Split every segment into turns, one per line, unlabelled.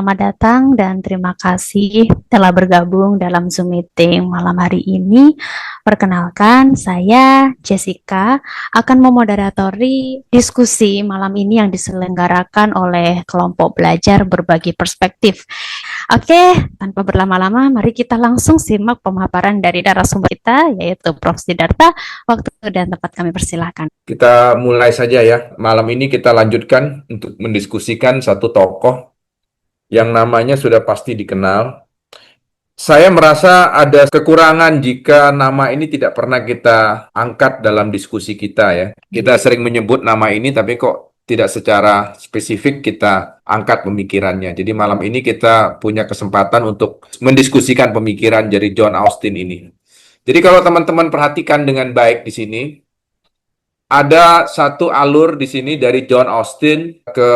selamat datang dan terima kasih telah bergabung dalam Zoom meeting malam hari ini. Perkenalkan, saya Jessica akan memoderatori diskusi malam ini yang diselenggarakan oleh kelompok belajar berbagi perspektif. Oke, tanpa berlama-lama, mari kita langsung simak pemaparan dari narasumber kita, yaitu Prof. Sidarta. Waktu dan tempat kami persilahkan.
Kita mulai saja ya. Malam ini kita lanjutkan untuk mendiskusikan satu tokoh yang namanya sudah pasti dikenal. Saya merasa ada kekurangan jika nama ini tidak pernah kita angkat dalam diskusi kita ya. Kita sering menyebut nama ini tapi kok tidak secara spesifik kita angkat pemikirannya. Jadi malam ini kita punya kesempatan untuk mendiskusikan pemikiran dari John Austin ini. Jadi kalau teman-teman perhatikan dengan baik di sini, ada satu alur di sini dari John Austin ke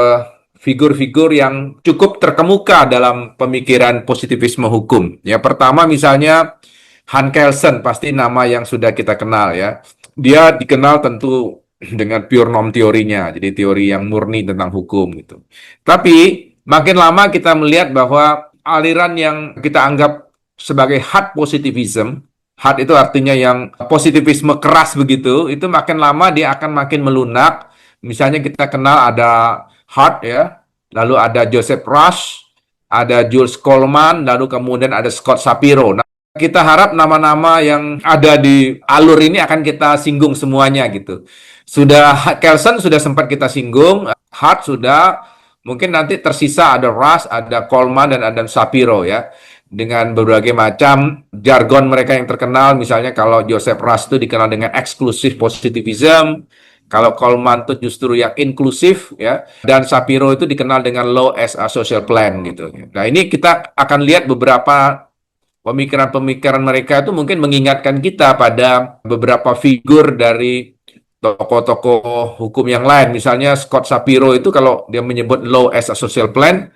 figur-figur yang cukup terkemuka dalam pemikiran positivisme hukum. Ya, pertama misalnya Han Kelsen, pasti nama yang sudah kita kenal ya. Dia dikenal tentu dengan pure norm teorinya, jadi teori yang murni tentang hukum gitu. Tapi makin lama kita melihat bahwa aliran yang kita anggap sebagai hard positivism, hard itu artinya yang positivisme keras begitu, itu makin lama dia akan makin melunak. Misalnya kita kenal ada Hart ya, lalu ada Joseph Rush, ada Jules Coleman, lalu kemudian ada Scott Shapiro. Nah, kita harap nama-nama yang ada di alur ini akan kita singgung semuanya gitu. Sudah Kelsen sudah sempat kita singgung, Hart sudah, mungkin nanti tersisa ada Rush, ada Coleman, dan ada Shapiro ya. Dengan berbagai macam jargon mereka yang terkenal, misalnya kalau Joseph Rush itu dikenal dengan exclusive positivism, kalau Coleman itu justru yang inklusif ya, dan Shapiro itu dikenal dengan law as a social plan gitu. Nah, ini kita akan lihat beberapa pemikiran-pemikiran mereka itu mungkin mengingatkan kita pada beberapa figur dari tokoh-tokoh hukum yang lain. Misalnya Scott Shapiro itu kalau dia menyebut law as a social plan,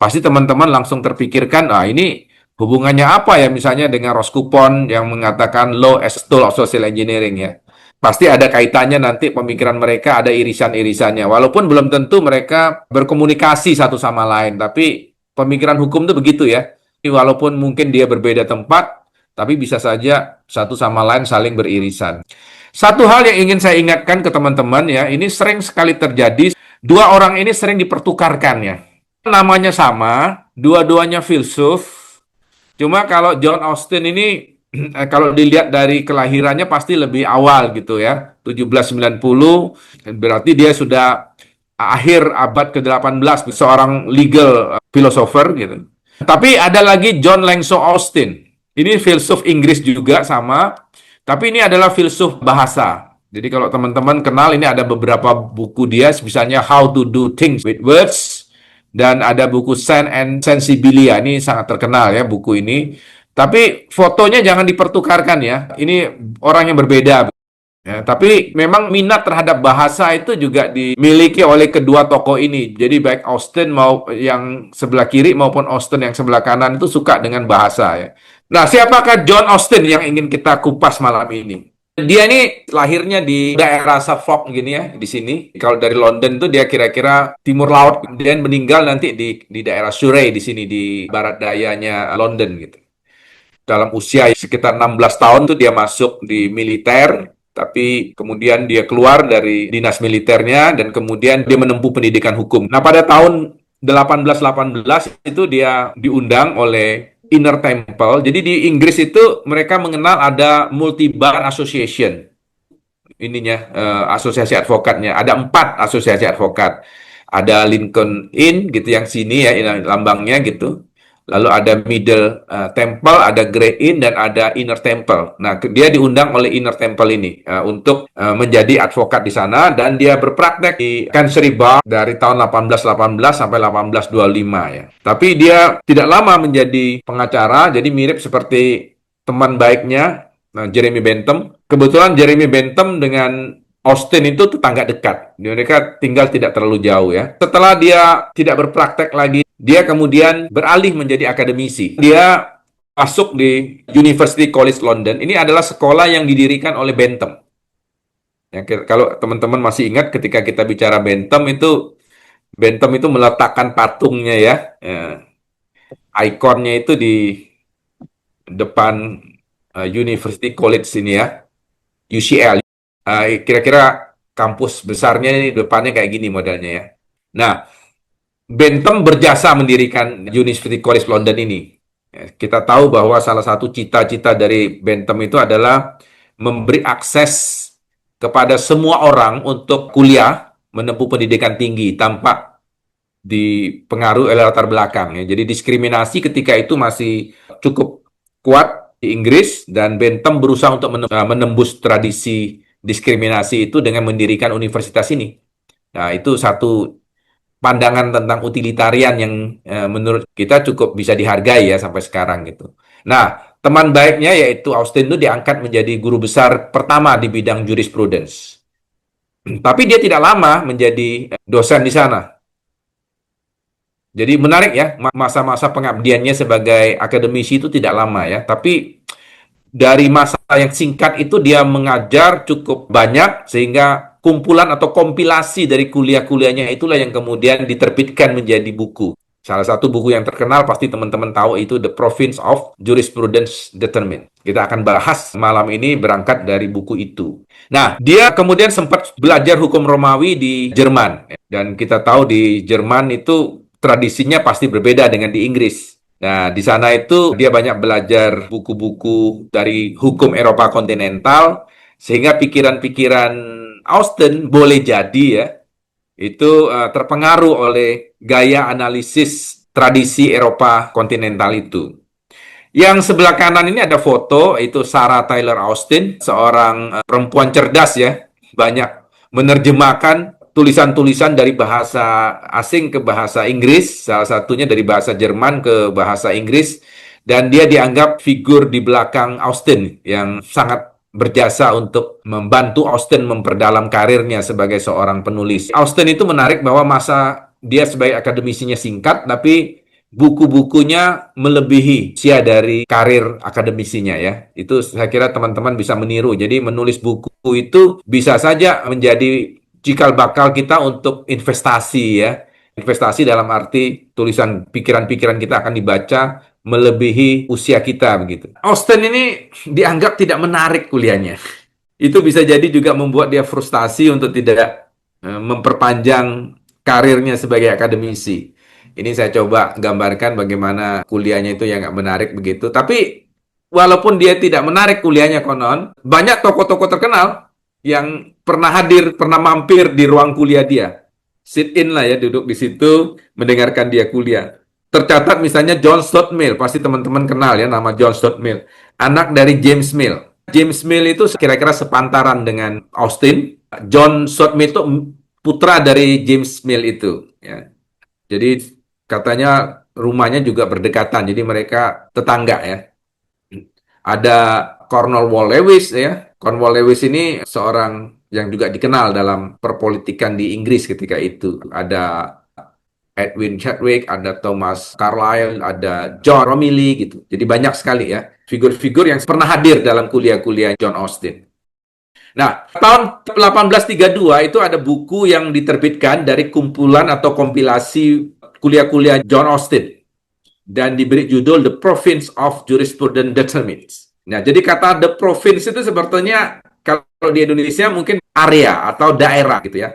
pasti teman-teman langsung terpikirkan, ini hubungannya apa ya misalnya dengan Ross Coupon yang mengatakan law as a tool of social engineering ya. Pasti ada kaitannya nanti pemikiran mereka, ada irisan-irisannya. Walaupun belum tentu mereka berkomunikasi satu sama lain, tapi pemikiran hukum itu begitu ya. Walaupun mungkin dia berbeda tempat, tapi bisa saja satu sama lain saling beririsan. Satu hal yang ingin saya ingatkan ke teman-teman ya, ini sering sekali terjadi, dua orang ini sering dipertukarkan ya. Namanya sama, dua-duanya filsuf, cuma kalau John Austin ini kalau dilihat dari kelahirannya pasti lebih awal gitu ya, 1790, berarti dia sudah akhir abad ke-18, seorang legal philosopher gitu. Tapi ada lagi John Langshaw Austin. Ini filsuf Inggris juga sama, tapi ini adalah filsuf bahasa. Jadi kalau teman-teman kenal, ini ada beberapa buku dia, misalnya How to Do Things with Words, dan ada buku Sense and Sensibilia. Ini sangat terkenal ya buku ini. Tapi fotonya jangan dipertukarkan ya. Ini orang yang berbeda. Ya, tapi memang minat terhadap bahasa itu juga dimiliki oleh kedua tokoh ini. Jadi baik Austin mau yang sebelah kiri maupun Austin yang sebelah kanan itu suka dengan bahasa ya. Nah, siapakah John Austin yang ingin kita kupas malam ini? Dia ini lahirnya di daerah Suffolk gini ya, di sini. Kalau dari London itu dia kira-kira timur laut, dan meninggal nanti di daerah Surrey di sini di barat dayanya London gitu. Dalam usia sekitar 16 tahun tuh dia masuk di militer, tapi kemudian dia keluar dari dinas militernya dan kemudian dia menempuh pendidikan hukum. Nah, pada tahun 1818 itu dia diundang oleh Inner Temple. Jadi di Inggris itu mereka mengenal ada multi-bar association. Ininya asosiasi advokatnya. Ada 4 asosiasi advokat. Ada Lincoln Inn gitu yang sini ya lambangnya gitu. Lalu ada Middle Temple, ada Grey Inn, dan ada Inner Temple. Nah, dia diundang oleh Inner Temple ini untuk menjadi advokat di sana, dan dia berpraktek di Chancery Bar dari tahun 1818 sampai 1825 ya. Tapi dia tidak lama menjadi pengacara, jadi mirip seperti teman baiknya, Jeremy Bentham. Kebetulan Jeremy Bentham dengan Austin itu tetangga dekat. Mereka tinggal tidak terlalu jauh ya. Setelah dia tidak berpraktek lagi, dia kemudian beralih menjadi akademisi. Dia masuk di University College London. Ini adalah sekolah yang didirikan oleh Bentham. Ya, kalau teman-teman masih ingat ketika kita bicara Bentham itu meletakkan patungnya ya. ikonnya itu di depan University College ini ya, UCL. Kira-kira kampus besarnya ini depannya kayak gini modelnya ya. Nah, Bentham berjasa mendirikan University College London ini. Kita tahu bahwa salah satu cita-cita dari Bentham itu adalah memberi akses kepada semua orang untuk kuliah, menempuh pendidikan tinggi tanpa dipengaruhi oleh latar belakang. Ya. Jadi diskriminasi ketika itu masih cukup kuat di Inggris dan Bentham berusaha untuk menembus tradisi diskriminasi itu dengan mendirikan universitas ini. Nah, itu satu pandangan tentang utilitarian yang menurut kita cukup bisa dihargai ya sampai sekarang gitu. Nah, teman baiknya yaitu Austin itu diangkat menjadi guru besar pertama di bidang jurisprudence. Tapi dia tidak lama menjadi dosen di sana. Jadi menarik ya, masa-masa pengabdiannya sebagai akademisi itu tidak lama ya, tapi dari masa yang singkat itu dia mengajar cukup banyak sehingga kumpulan atau kompilasi dari kuliah-kuliahnya itulah yang kemudian diterbitkan menjadi buku. Salah satu buku yang terkenal pasti teman-teman tahu itu The Province of Jurisprudence Determined. Kita akan bahas malam ini berangkat dari buku itu. Nah, dia kemudian sempat belajar hukum Romawi di Jerman. Dan kita tahu di Jerman itu tradisinya pasti berbeda dengan di Inggris. Nah, di sana itu dia banyak belajar buku-buku dari hukum Eropa kontinental, sehingga pikiran-pikiran Austen boleh jadi ya, itu terpengaruh oleh gaya analisis tradisi Eropa kontinental itu. Yang sebelah kanan ini ada foto, itu Sarah Taylor Austin, seorang perempuan cerdas ya, banyak menerjemahkan tulisan-tulisan dari bahasa asing ke bahasa Inggris, salah satunya dari bahasa Jerman ke bahasa Inggris, dan dia dianggap figur di belakang Austen yang sangat berjasa untuk membantu Austen memperdalam karirnya sebagai seorang penulis. Austen itu menarik bahwa masa dia sebagai akademisinya singkat, tapi buku-bukunya melebihi usia dari karir akademisinya ya. Itu saya kira teman-teman bisa meniru. Jadi menulis buku itu bisa saja menjadi cikal bakal kita untuk investasi ya. Investasi dalam arti tulisan pikiran-pikiran kita akan dibaca melebihi usia kita begitu. Austen ini dianggap tidak menarik kuliahnya. Itu bisa jadi juga membuat dia frustasi untuk tidak memperpanjang karirnya sebagai akademisi. Ini saya coba gambarkan bagaimana kuliahnya itu yang nggak menarik begitu. Tapi walaupun dia tidak menarik kuliahnya konon, banyak tokoh-tokoh terkenal yang pernah hadir, pernah mampir di ruang kuliah dia. Sit in lah ya, duduk di situ, mendengarkan dia kuliah. Tercatat misalnya John Stuart Mill, pasti teman-teman kenal ya nama John Stuart Mill. Anak dari James Mill. James Mill itu kira-kira sepantaran dengan Austen. John Stuart Mill itu putra dari James Mill itu. Ya. Jadi katanya rumahnya juga berdekatan, jadi mereka tetangga ya. Ada Cornwall Lewis ya. Cornwall Lewis ini seorang yang juga dikenal dalam perpolitikan di Inggris ketika itu. Ada Edwin Chadwick, ada Thomas Carlyle, ada John Romilly gitu. Jadi banyak sekali ya figur-figur yang pernah hadir dalam kuliah-kuliah John Austen. Nah, tahun 1832 itu ada buku yang diterbitkan dari kumpulan atau kompilasi kuliah-kuliah John Austen dan diberi judul The Province of Jurisprudence Determined. Nah, jadi kata The Province itu sebetulnya kalau di Indonesia mungkin area atau daerah gitu ya.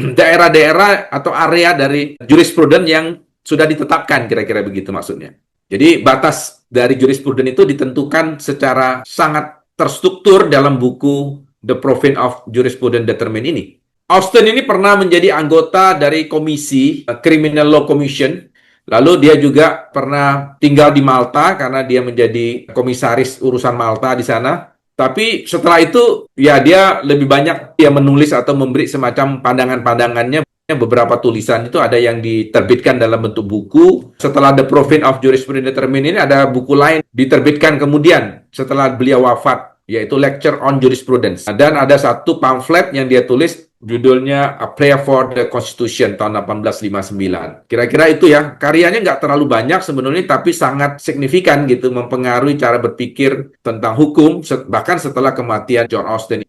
Daerah-daerah atau area dari jurisprudence yang sudah ditetapkan, kira-kira begitu maksudnya. Jadi batas dari jurisprudence itu ditentukan secara sangat terstruktur dalam buku The Province of Jurisprudence Determined ini. Austen ini pernah menjadi anggota dari komisi Criminal Law Commission. Lalu dia juga pernah tinggal di Malta karena dia menjadi komisaris urusan Malta di sana. Tapi setelah itu, ya dia lebih banyak dia menulis atau memberi semacam pandangan-pandangannya. Beberapa tulisan itu ada yang diterbitkan dalam bentuk buku. Setelah The Province of Jurisprudence Determined ini ada buku lain diterbitkan kemudian setelah beliau wafat, yaitu Lecture on Jurisprudence. Dan ada satu pamflet yang dia tulis, judulnya A Prayer for the Constitution tahun 1859. Kira-kira itu ya, karyanya nggak terlalu banyak sebenarnya, tapi sangat signifikan gitu, mempengaruhi cara berpikir tentang hukum, bahkan setelah kematian John Austen.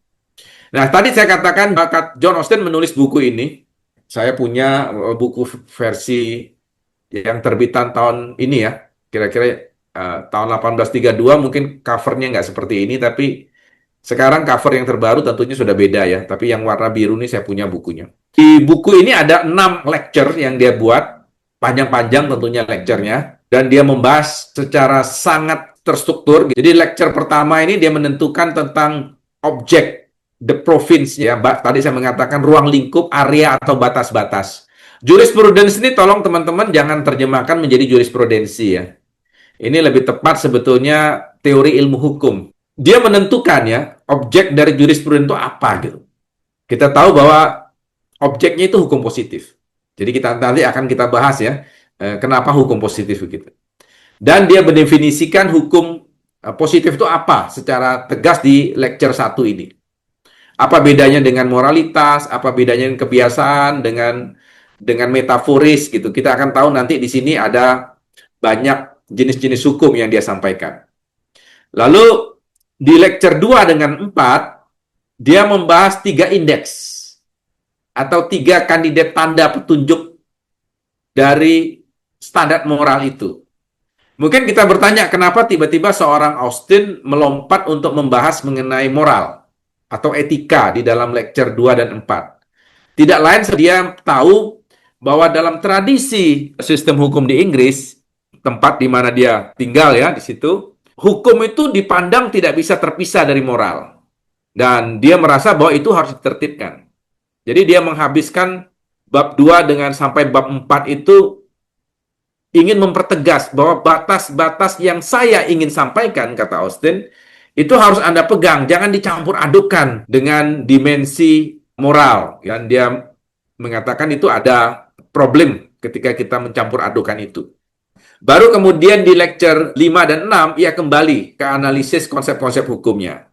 Nah, tadi saya katakan bakat John Austen menulis buku ini. Saya punya buku versi yang terbitan tahun ini ya. Kira-kira tahun 1832 mungkin covernya nggak seperti ini, tapi sekarang cover yang terbaru tentunya sudah beda ya. Tapi yang warna biru ini saya punya bukunya. Di buku ini ada 6 lecture yang dia buat, panjang-panjang tentunya lecture-nya, dan dia membahas secara sangat terstruktur. Jadi lecture pertama ini dia menentukan tentang objek, the province ya. Tadi saya mengatakan ruang lingkup, area atau batas-batas. Jurisprudence ini tolong teman-teman jangan terjemahkan menjadi jurisprudensi ya. Ini lebih tepat sebetulnya teori ilmu hukum. Dia menentukan ya, objek dari jurisprudence itu apa gitu. Kita tahu bahwa objeknya itu hukum positif. Jadi kita nanti akan kita bahas ya, kenapa hukum positif begitu. Dan dia mendefinisikan hukum positif itu apa secara tegas di lecture 1 ini. Apa bedanya dengan moralitas, apa bedanya dengan kebiasaan, dengan metaforis gitu. Kita akan tahu nanti di sini ada banyak jenis-jenis hukum yang dia sampaikan. Lalu di lecture 2 dengan 4, dia membahas 3 indeks atau 3 kandidat tanda petunjuk dari standar moral itu. Mungkin kita bertanya, kenapa tiba-tiba seorang Austin melompat untuk membahas mengenai moral atau etika di dalam lecture 2 dan 4. Tidak lain dia tahu bahwa dalam tradisi sistem hukum di Inggris, tempat di mana dia tinggal ya, di situ, hukum itu dipandang tidak bisa terpisah dari moral. Dan dia merasa bahwa itu harus ditertibkan. Jadi dia menghabiskan bab 2 dengan sampai bab 4 itu ingin mempertegas bahwa batas-batas yang saya ingin sampaikan, kata Austin, itu harus Anda pegang, jangan dicampur adukan dengan dimensi moral. Dan dia mengatakan itu ada problem ketika kita mencampur adukan itu. Baru kemudian di lecture 5 dan 6, ia kembali ke analisis konsep-konsep hukumnya.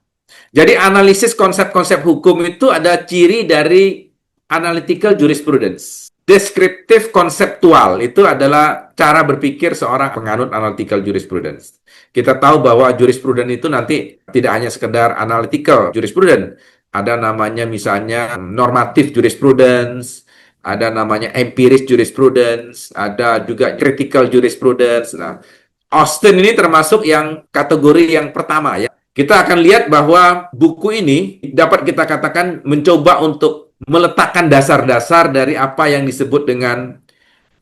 Jadi analisis konsep-konsep hukum itu ada ciri dari analytical jurisprudence. Deskriptif konseptual itu adalah cara berpikir seorang penganut analytical jurisprudence. Kita tahu bahwa jurisprudence itu nanti tidak hanya sekedar analytical jurisprudence. Ada namanya misalnya normatif jurisprudence, ada namanya empiris jurisprudence, ada juga critical jurisprudence. Nah, Austin ini termasuk yang kategori yang pertama ya. Kita akan lihat bahwa buku ini dapat kita katakan mencoba untuk meletakkan dasar-dasar dari apa yang disebut dengan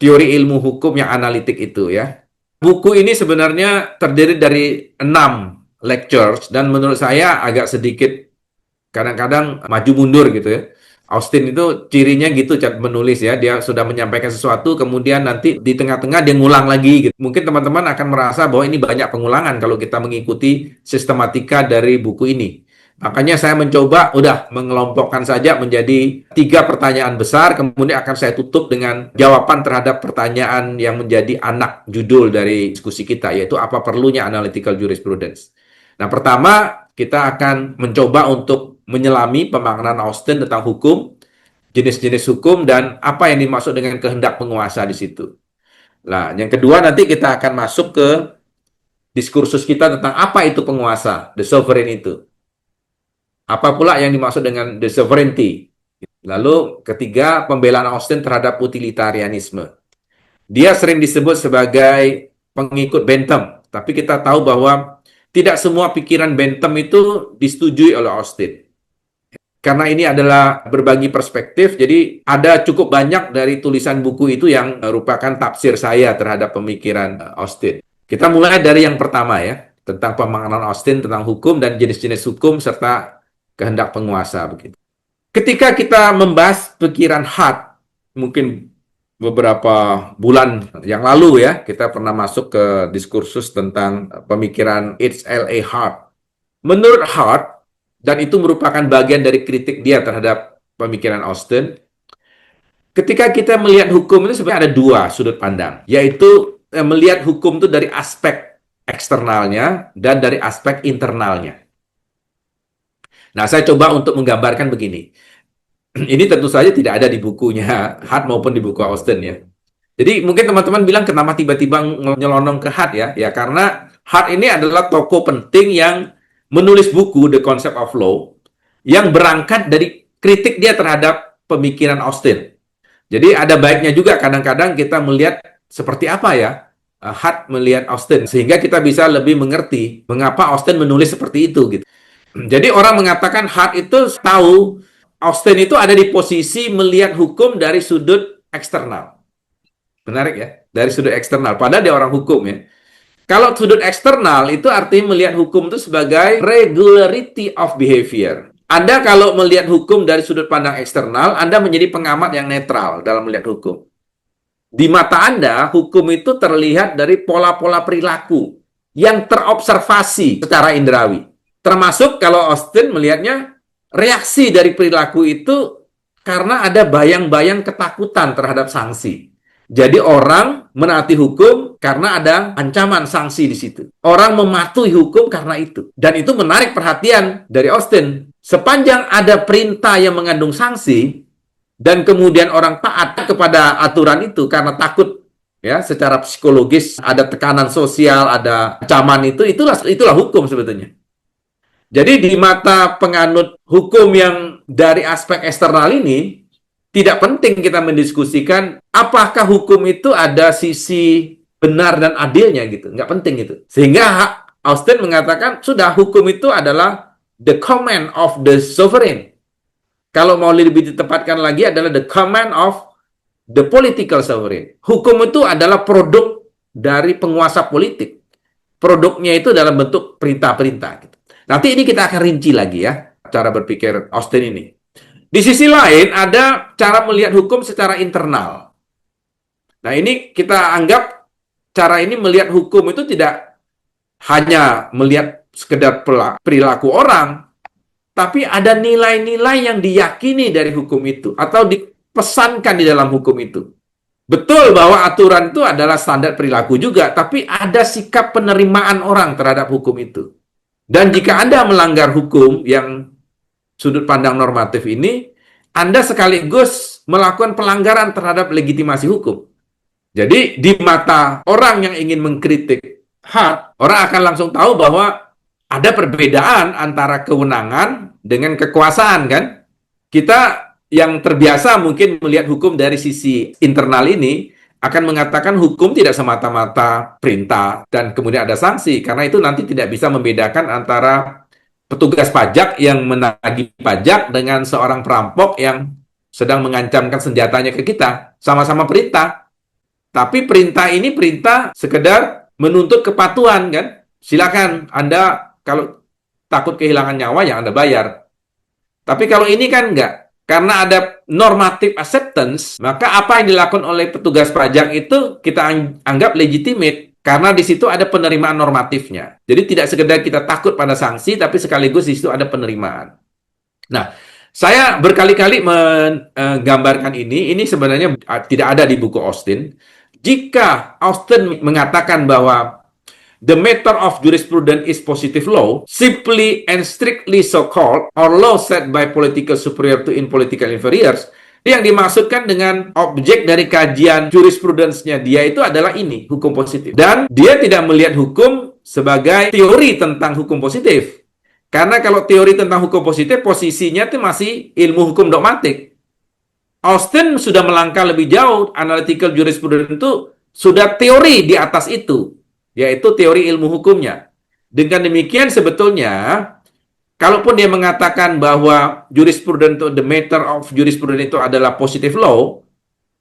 teori ilmu hukum yang analitik itu ya. Buku ini sebenarnya terdiri dari 6 lectures dan menurut saya agak sedikit kadang-kadang maju mundur gitu ya. Austin itu cirinya gitu menulis ya, dia sudah menyampaikan sesuatu kemudian nanti di tengah-tengah dia ngulang lagi gitu. Mungkin teman-teman akan merasa bahwa ini banyak pengulangan kalau kita mengikuti sistematika dari buku ini. Makanya saya mencoba udah mengelompokkan saja menjadi 3 pertanyaan besar, kemudian akan saya tutup dengan jawaban terhadap pertanyaan yang menjadi anak judul dari diskusi kita, yaitu apa perlunya analytical jurisprudence. Nah, pertama kita akan mencoba untuk menyelami pemaknaan Austin tentang hukum, jenis-jenis hukum, dan apa yang dimaksud dengan kehendak penguasa di situ. Nah, yang kedua nanti kita akan masuk ke diskursus kita tentang apa itu penguasa, the sovereign itu. Apa pula yang dimaksud dengan the sovereignty. Lalu ketiga, pembelaan Austin terhadap utilitarianisme. Dia sering disebut sebagai pengikut Bentham, tapi kita tahu bahwa tidak semua pikiran Bentham itu disetujui oleh Austin. Karena ini adalah berbagi perspektif, jadi ada cukup banyak dari tulisan buku itu yang merupakan tafsir saya terhadap pemikiran Austin. Kita mulai dari yang pertama ya, tentang pemaknaan Austin tentang hukum dan jenis-jenis hukum serta kehendak penguasa begitu. Ketika kita membahas pikiran Hart, mungkin beberapa bulan yang lalu ya, kita pernah masuk ke diskursus tentang pemikiran H.L.A. Hart. Menurut Hart, dan itu merupakan bagian dari kritik dia terhadap pemikiran Austin, ketika kita melihat hukum itu sebenarnya ada 2 sudut pandang, yaitu melihat hukum itu dari aspek eksternalnya dan dari aspek internalnya. Nah, saya coba untuk menggambarkan begini. Ini tentu saja tidak ada di bukunya Hart maupun di buku Austin ya. Jadi mungkin teman-teman bilang kenapa tiba-tiba nyelonong ke Hart ya? Ya karena Hart ini adalah tokoh penting yang menulis buku The Concept of Law yang berangkat dari kritik dia terhadap pemikiran Austin. Jadi ada baiknya juga kadang-kadang kita melihat seperti apa ya Hart melihat Austen, sehingga kita bisa lebih mengerti mengapa Austen menulis seperti itu gitu. Jadi orang mengatakan Hart itu tahu Austen itu ada di posisi melihat hukum dari sudut eksternal. Menarik ya, dari sudut eksternal. Padahal dia orang hukum ya. Kalau sudut eksternal itu artinya melihat hukum itu sebagai regularity of behavior. Anda kalau melihat hukum dari sudut pandang eksternal, Anda menjadi pengamat yang netral dalam melihat hukum. Di mata Anda, hukum itu terlihat dari pola-pola perilaku yang terobservasi secara indrawi. Termasuk kalau Austen melihatnya, reaksi dari perilaku itu karena ada bayang-bayang ketakutan terhadap sanksi. Jadi orang menaati hukum karena ada ancaman sanksi di situ. Orang mematuhi hukum karena itu. Dan itu menarik perhatian dari Austen. Sepanjang ada perintah yang mengandung sanksi, dan kemudian orang taat kepada aturan itu karena takut ya secara psikologis, ada tekanan sosial, ada ancaman itulah hukum sebetulnya. Jadi di mata penganut hukum yang dari aspek eksternal ini, tidak penting kita mendiskusikan apakah hukum itu ada sisi benar dan adilnya gitu. Nggak penting itu. Sehingga Austen mengatakan, sudah hukum itu adalah the command of the sovereign. Kalau mau lebih ditempatkan lagi adalah the command of the political sovereign. Hukum itu adalah produk dari penguasa politik. Produknya itu dalam bentuk perintah-perintah gitu. Nanti ini kita akan rinci lagi ya, cara berpikir Austen ini. Di sisi lain, ada cara melihat hukum secara internal. Nah, ini kita anggap cara ini melihat hukum itu tidak hanya melihat sekedar perilaku orang, tapi ada nilai-nilai yang diyakini dari hukum itu, atau dipesankan di dalam hukum itu. Betul bahwa aturan itu adalah standar perilaku juga, tapi ada sikap penerimaan orang terhadap hukum itu. Dan jika Anda melanggar hukum yang sudut pandang normatif ini, Anda sekaligus melakukan pelanggaran terhadap legitimasi hukum. Jadi, di mata orang yang ingin mengkritik Hart, orang akan langsung tahu bahwa ada perbedaan antara kewenangan dengan kekuasaan, kan? Kita yang terbiasa mungkin melihat hukum dari sisi internal ini akan mengatakan hukum tidak semata-mata perintah dan kemudian ada sanksi, karena itu nanti tidak bisa membedakan antara petugas pajak yang menagih pajak dengan seorang perampok yang sedang mengancamkan senjatanya ke kita. Sama-sama perintah. Tapi perintah ini perintah sekedar menuntut kepatuhan, kan? Silakan Anda kalau takut kehilangan nyawa ya Anda bayar. Tapi kalau ini kan enggak. Karena ada normative acceptance, maka apa yang dilakukan oleh petugas pajak itu kita anggap legitimate. Karena di situ ada penerimaan normatifnya. Jadi tidak sekedar kita takut pada sanksi, tapi sekaligus di situ ada penerimaan. Nah, saya berkali-kali menggambarkan ini sebenarnya tidak ada di buku Austen. Jika Austen mengatakan bahwa the matter of jurisprudence is positive law, simply and strictly so-called, or law set by political superior to in political inferiors, yang dimaksudkan dengan objek dari kajian jurisprudence-nya dia itu adalah ini, hukum positif. Dan dia tidak melihat hukum sebagai teori tentang hukum positif. Karena kalau teori tentang hukum positif, posisinya itu masih ilmu hukum dogmatik. Austen sudah melangkah lebih jauh, analytical jurisprudence itu sudah teori di atas itu, yaitu teori ilmu hukumnya. Dengan demikian sebetulnya, kalaupun dia mengatakan bahwa jurisprudence itu, the matter of jurisprudence itu adalah positive law,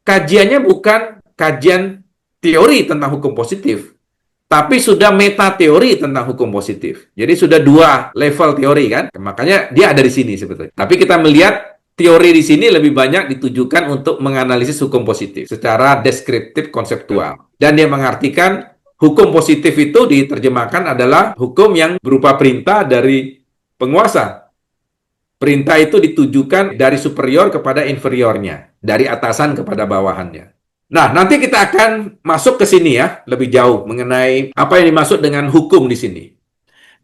kajiannya bukan kajian teori tentang hukum positif, tapi sudah meta teori tentang hukum positif. Jadi sudah dua level teori kan, makanya dia ada di sini sebetulnya. Tapi kita melihat teori di sini lebih banyak ditujukan untuk menganalisis hukum positif secara deskriptif konseptual. Dan dia mengartikan hukum positif itu diterjemahkan adalah hukum yang berupa perintah dari penguasa. Perintah itu ditujukan dari superior kepada inferiornya, dari atasan kepada bawahannya. Nah, nanti kita akan masuk ke sini ya, lebih jauh mengenai apa yang dimaksud dengan hukum di sini.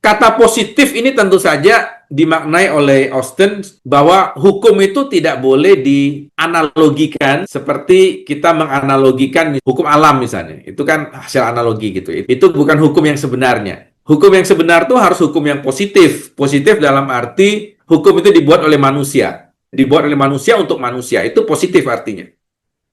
Kata positif ini tentu saja dimaknai oleh Austen bahwa hukum itu tidak boleh dianalogikan seperti kita menganalogikan hukum alam misalnya. Itu kan hasil analogi gitu. Itu bukan hukum yang sebenarnya. Hukum yang sebenar itu harus hukum yang positif. Positif dalam arti hukum itu dibuat oleh manusia. Dibuat oleh manusia untuk manusia. Itu positif artinya.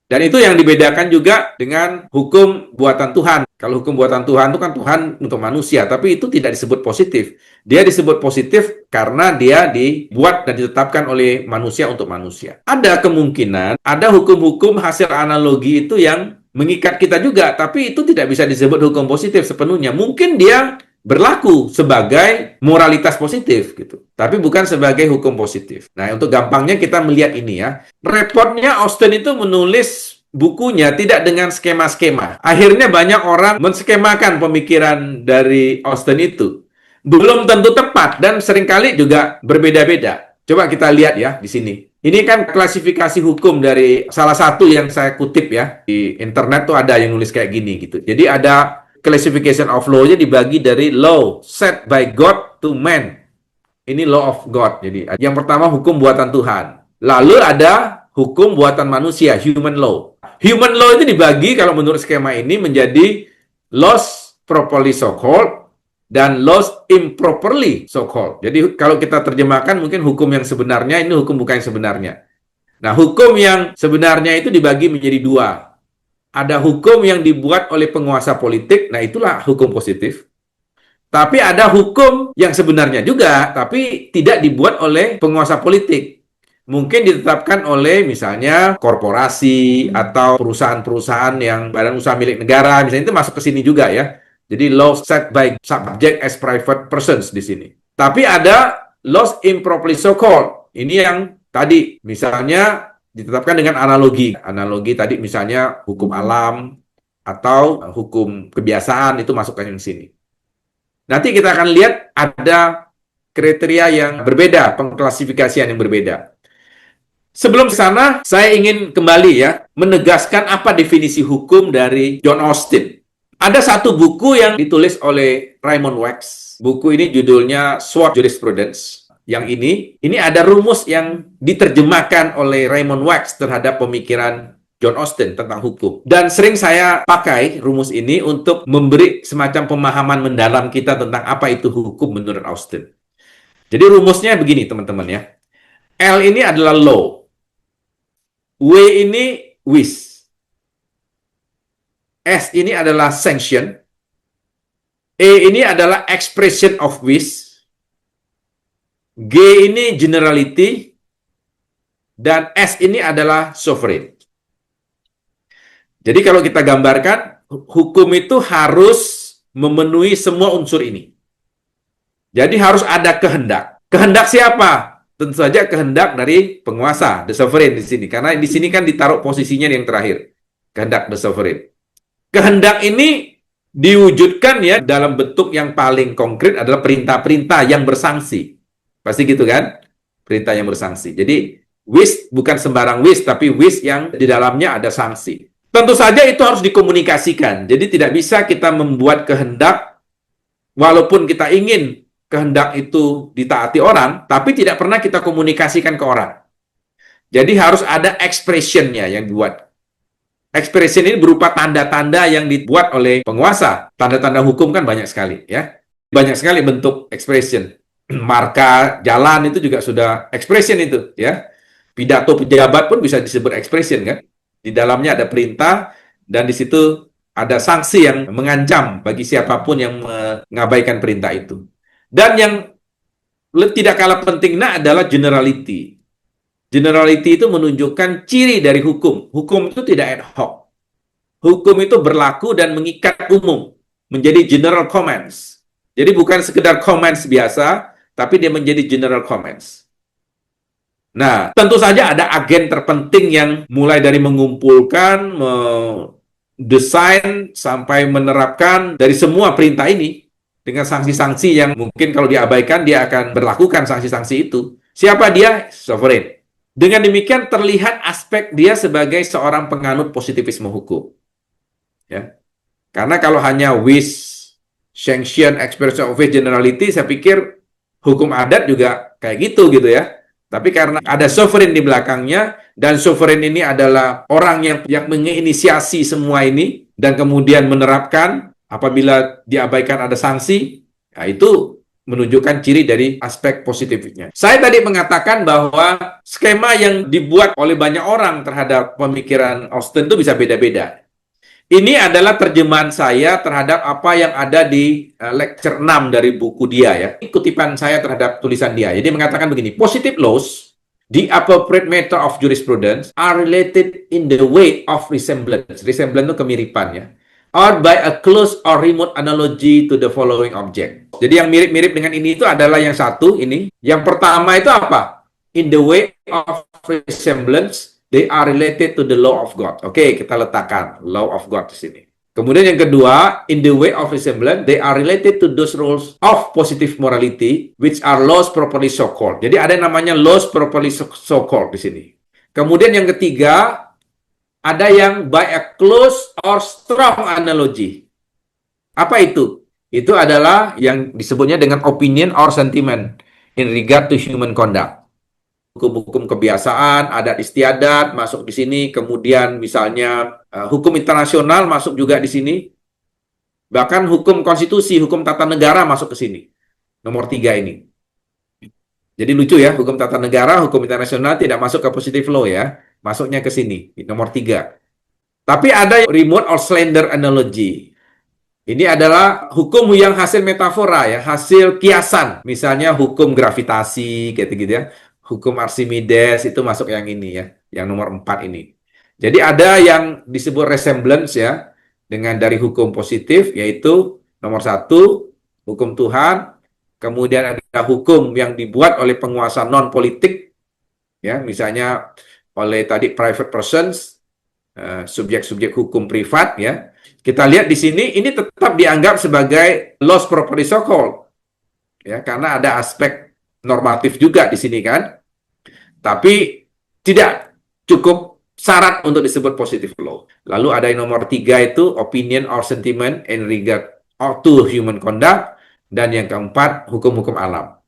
Dan itu yang dibedakan juga dengan hukum buatan Tuhan. Kalau hukum buatan Tuhan itu kan Tuhan untuk manusia, tapi itu tidak disebut positif. Dia disebut positif karena dia dibuat dan ditetapkan oleh manusia untuk manusia. Ada kemungkinan, ada hukum-hukum hasil analogi itu yang mengikat kita juga, tapi itu tidak bisa disebut hukum positif sepenuhnya. Mungkin dia berlaku sebagai moralitas positif gitu, tapi bukan sebagai hukum positif. Nah, untuk gampangnya kita melihat ini ya. Repotnya Austin itu menulis bukunya tidak dengan skema-skema. Akhirnya banyak orang menskemakan pemikiran dari Austin itu. Belum tentu tepat dan seringkali juga berbeda-beda. Coba kita lihat ya di sini. Ini kan klasifikasi hukum dari salah satu yang saya kutip ya. Di internet tuh ada yang nulis kayak gini gitu. Jadi ada classification of law-nya dibagi dari law set by God to man. Ini law of God. Jadi yang pertama hukum buatan Tuhan. Lalu ada hukum buatan manusia, human law. Human law itu dibagi kalau menurut skema ini menjadi laws properly so called dan laws improperly so called. Jadi kalau kita terjemahkan mungkin hukum yang sebenarnya, ini hukum bukan yang sebenarnya. Nah, hukum yang sebenarnya itu dibagi menjadi dua. Ada hukum yang dibuat oleh penguasa politik, nah itulah hukum positif. Tapi ada hukum yang sebenarnya juga, tapi tidak dibuat oleh penguasa politik. Mungkin ditetapkan oleh misalnya korporasi atau perusahaan-perusahaan yang badan usaha milik negara, misalnya itu masuk ke sini juga ya. Jadi law set by subject as private persons di sini. Tapi ada laws improperly so called. Ini yang tadi misalnya ditetapkan dengan analogi. Analogi tadi misalnya hukum alam atau hukum kebiasaan itu masuk ke sini. Nanti kita akan lihat ada kriteria yang berbeda, pengklasifikasian yang berbeda. Sebelum ke sana, saya ingin kembali ya, menegaskan apa definisi hukum dari John Austin. Ada satu buku yang ditulis oleh Raymond Wax. Buku ini judulnya Sword Jurisprudence. Yang ini ada rumus yang diterjemahkan oleh Raymond Wax terhadap pemikiran John Austin tentang hukum. Dan sering saya pakai rumus ini untuk memberi semacam pemahaman mendalam kita tentang apa itu hukum menurut Austin. Jadi rumusnya begini teman-teman ya. L ini adalah law. W ini wish. S ini adalah sanction. E ini adalah expression of wish. G ini generality. Dan S ini adalah sovereign. Jadi kalau kita gambarkan, hukum itu harus memenuhi semua unsur ini. Jadi harus ada kehendak. Kehendak siapa? Tentu saja kehendak dari penguasa, the sovereign di sini. Karena di sini kan ditaruh posisinya yang terakhir. Kehendak the sovereign. Kehendak ini diwujudkan ya dalam bentuk yang paling konkret adalah perintah-perintah yang bersanksi. Pasti gitu kan? Perintah yang bersanksi. Jadi wish bukan sembarang wish, tapi wish yang di dalamnya ada sanksi. Tentu saja itu harus dikomunikasikan. Jadi tidak bisa kita membuat kehendak walaupun kita ingin kehendak itu ditaati orang, tapi tidak pernah kita komunikasikan ke orang. Jadi harus ada expression-nya yang dibuat. Expression ini berupa tanda-tanda yang dibuat oleh penguasa. Tanda-tanda hukum kan banyak sekali, ya. Banyak sekali bentuk expression. Marka jalan itu juga sudah expression itu, ya. Pidato pejabat pun bisa disebut expression, kan. Di dalamnya ada perintah, dan di situ ada sanksi yang mengancam bagi siapapun yang mengabaikan perintah itu. Dan yang tidak kalah pentingnya adalah generality. Generality itu menunjukkan ciri dari hukum. Hukum itu tidak ad hoc. Hukum itu berlaku dan mengikat umum. Menjadi general comments. Jadi bukan sekedar comments biasa, tapi dia menjadi general comments. Nah, tentu saja ada agen terpenting yang mulai dari mengumpulkan, mendesain, sampai menerapkan dari semua perintah ini. Dengan sanksi-sanksi yang mungkin kalau diabaikan, dia akan berlakukan sanksi-sanksi itu. Siapa dia? Sovereign. Dengan demikian terlihat aspek dia sebagai seorang penganut positivisme hukum. Ya. Karena kalau hanya wish, sanction, expression of wish, generality, saya pikir hukum adat juga kayak gitu ya. Tapi karena ada sovereign di belakangnya, dan sovereign ini adalah orang yang menginisiasi semua ini, dan kemudian menerapkan. Apabila diabaikan ada sanksi, ya itu menunjukkan ciri dari aspek positifnya. Saya tadi mengatakan bahwa skema yang dibuat oleh banyak orang terhadap pemikiran Austin itu bisa beda-beda. Ini adalah terjemahan saya terhadap apa yang ada di lecture 6 dari buku dia ya. Kutipan saya terhadap tulisan dia. Jadi mengatakan begini, positive laws, the appropriate method of jurisprudence are related in the way of resemblance. Resemblance itu kemiripan ya. Or by a close or remote analogy to the following object. Jadi yang mirip-mirip dengan ini itu adalah yang satu ini. Yang pertama itu apa? In the way of resemblance, they are related to the law of God. Oke, kita letakkan law of God di sini. Kemudian yang kedua, in the way of resemblance, they are related to those rules of positive morality, which are laws properly so-called. Jadi ada yang namanya laws properly so-called di sini. Kemudian yang ketiga, ada yang by a close or strong analogy. Apa itu? Itu adalah yang disebutnya dengan opinion or sentiment in regard to human conduct. Hukum-hukum kebiasaan, adat istiadat masuk di sini, kemudian misalnya hukum internasional masuk juga di sini, bahkan hukum konstitusi, hukum tata negara masuk ke sini. Nomor 3 ini. Jadi lucu ya, hukum tata negara, hukum internasional tidak masuk ke positive law ya, masuknya ke sini, nomor 3. Tapi ada remote or slender analogy. Ini adalah hukum yang hasil metafora ya, hasil kiasan. Misalnya hukum gravitasi, kayak gitu ya. Hukum Archimedes itu masuk yang ini ya, yang nomor 4 ini. Jadi ada yang disebut resemblance ya, dengan dari hukum positif, yaitu nomor 1, hukum Tuhan. Kemudian ada hukum yang dibuat oleh penguasa non-politik, ya, misalnya oleh tadi private persons, subjek-subjek hukum privat ya. Kita lihat di sini, ini tetap dianggap sebagai laws properly so-called. Ya, karena ada aspek normatif juga di sini kan. Tapi tidak cukup syarat untuk disebut positive law. Lalu ada yang nomor 3 itu opinion or sentiment in regard to human conduct. Dan yang keempat, hukum-hukum alam.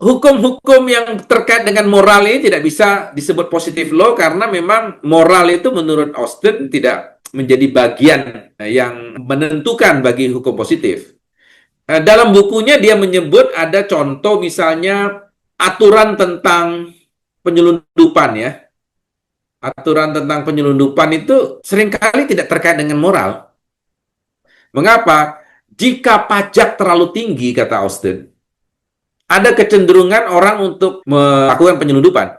Hukum-hukum yang terkait dengan moral ini tidak bisa disebut positive law karena memang moral itu menurut Austin tidak menjadi bagian yang menentukan bagi hukum positif. Dalam bukunya dia menyebut ada contoh misalnya aturan tentang penyelundupan ya. Aturan tentang penyelundupan itu seringkali tidak terkait dengan moral. Mengapa? Jika pajak terlalu tinggi, kata Austin, ada kecenderungan orang untuk melakukan penyelundupan.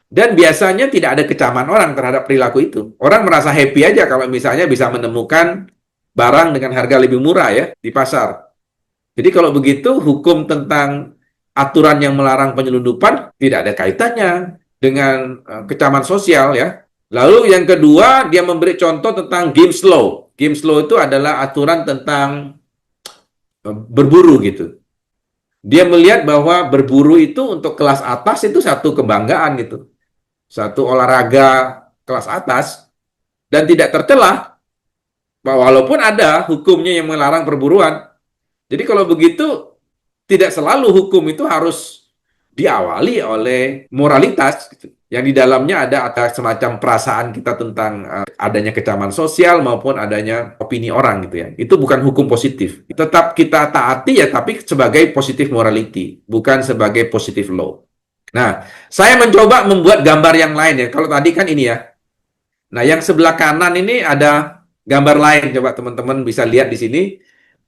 Dan biasanya tidak ada kecaman orang terhadap perilaku itu. Orang merasa happy aja kalau misalnya bisa menemukan barang dengan harga lebih murah ya di pasar. Jadi kalau begitu, hukum tentang aturan yang melarang penyelundupan tidak ada kaitannya dengan kecaman sosial ya. Lalu yang kedua, dia memberi contoh tentang games law. Games law itu adalah aturan tentang berburu gitu. Dia melihat bahwa berburu itu untuk kelas atas itu satu kebanggaan gitu. Satu olahraga kelas atas dan tidak tercelah. Walaupun ada hukumnya yang melarang perburuan. Jadi kalau begitu tidak selalu hukum itu harus diawali oleh moralitas gitu. Yang di dalamnya ada semacam perasaan kita tentang adanya kecaman sosial maupun adanya opini orang gitu ya. Itu bukan hukum positif. Tetap kita taati ya, tapi sebagai positive morality, bukan sebagai positive law. Nah, saya mencoba membuat gambar yang lain ya. Kalau tadi kan ini ya. Nah, yang sebelah kanan ini ada gambar lain. Coba teman-teman bisa lihat di sini.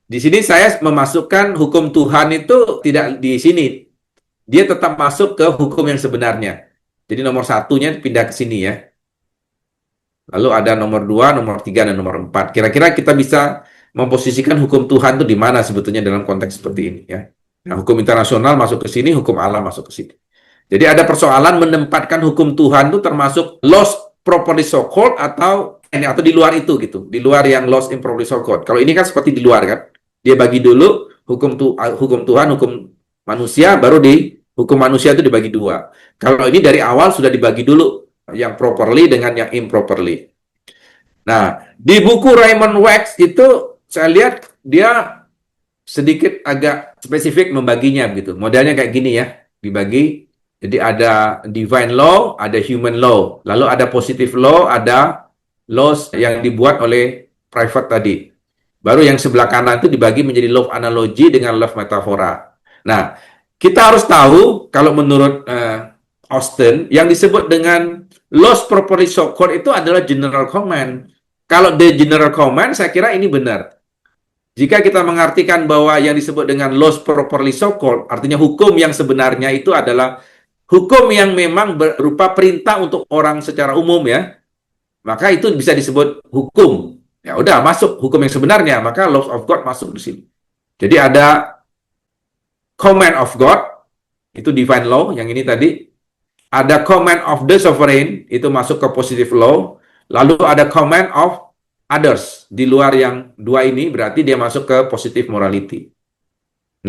Di sini saya memasukkan hukum Tuhan itu tidak di sini. Dia tetap masuk ke hukum yang sebenarnya. Jadi nomor 1-nya pindah ke sini ya. Lalu ada nomor 2, nomor 3, dan nomor 4. Kira-kira kita bisa memposisikan hukum Tuhan itu di mana sebetulnya dalam konteks seperti ini ya. Nah, hukum internasional masuk ke sini, hukum alam masuk ke sini. Jadi ada persoalan menempatkan hukum Tuhan itu termasuk laws properly so called atau di luar itu gitu. Di luar yang laws improperly so called. Kalau ini kan seperti di luar kan. Dia bagi dulu hukum Tuhan, hukum manusia, baru di hukum manusia itu dibagi 2. Kalau ini dari awal sudah dibagi dulu yang properly dengan yang improperly. Nah, di buku Raymond Wax itu saya lihat dia sedikit agak spesifik membaginya gitu. Modelnya kayak gini ya, dibagi. Jadi ada divine law, ada human law. Lalu ada positive law, ada laws yang dibuat oleh private tadi. Baru yang sebelah kanan itu dibagi menjadi love analogy dengan love metafora. Nah, kita harus tahu kalau menurut Austin, yang disebut dengan loss properly so called itu adalah general command. Kalau the general command, saya kira ini benar. Jika kita mengartikan bahwa yang disebut dengan loss properly so called, artinya hukum yang sebenarnya itu adalah hukum yang memang berupa perintah untuk orang secara umum ya, maka itu bisa disebut hukum. Ya udah masuk hukum yang sebenarnya, maka laws of God masuk di sini. Jadi ada command of God, itu divine law, yang ini tadi. Ada command of the sovereign, itu masuk ke positive law. Lalu ada command of others. Di luar yang dua ini, berarti dia masuk ke positive morality.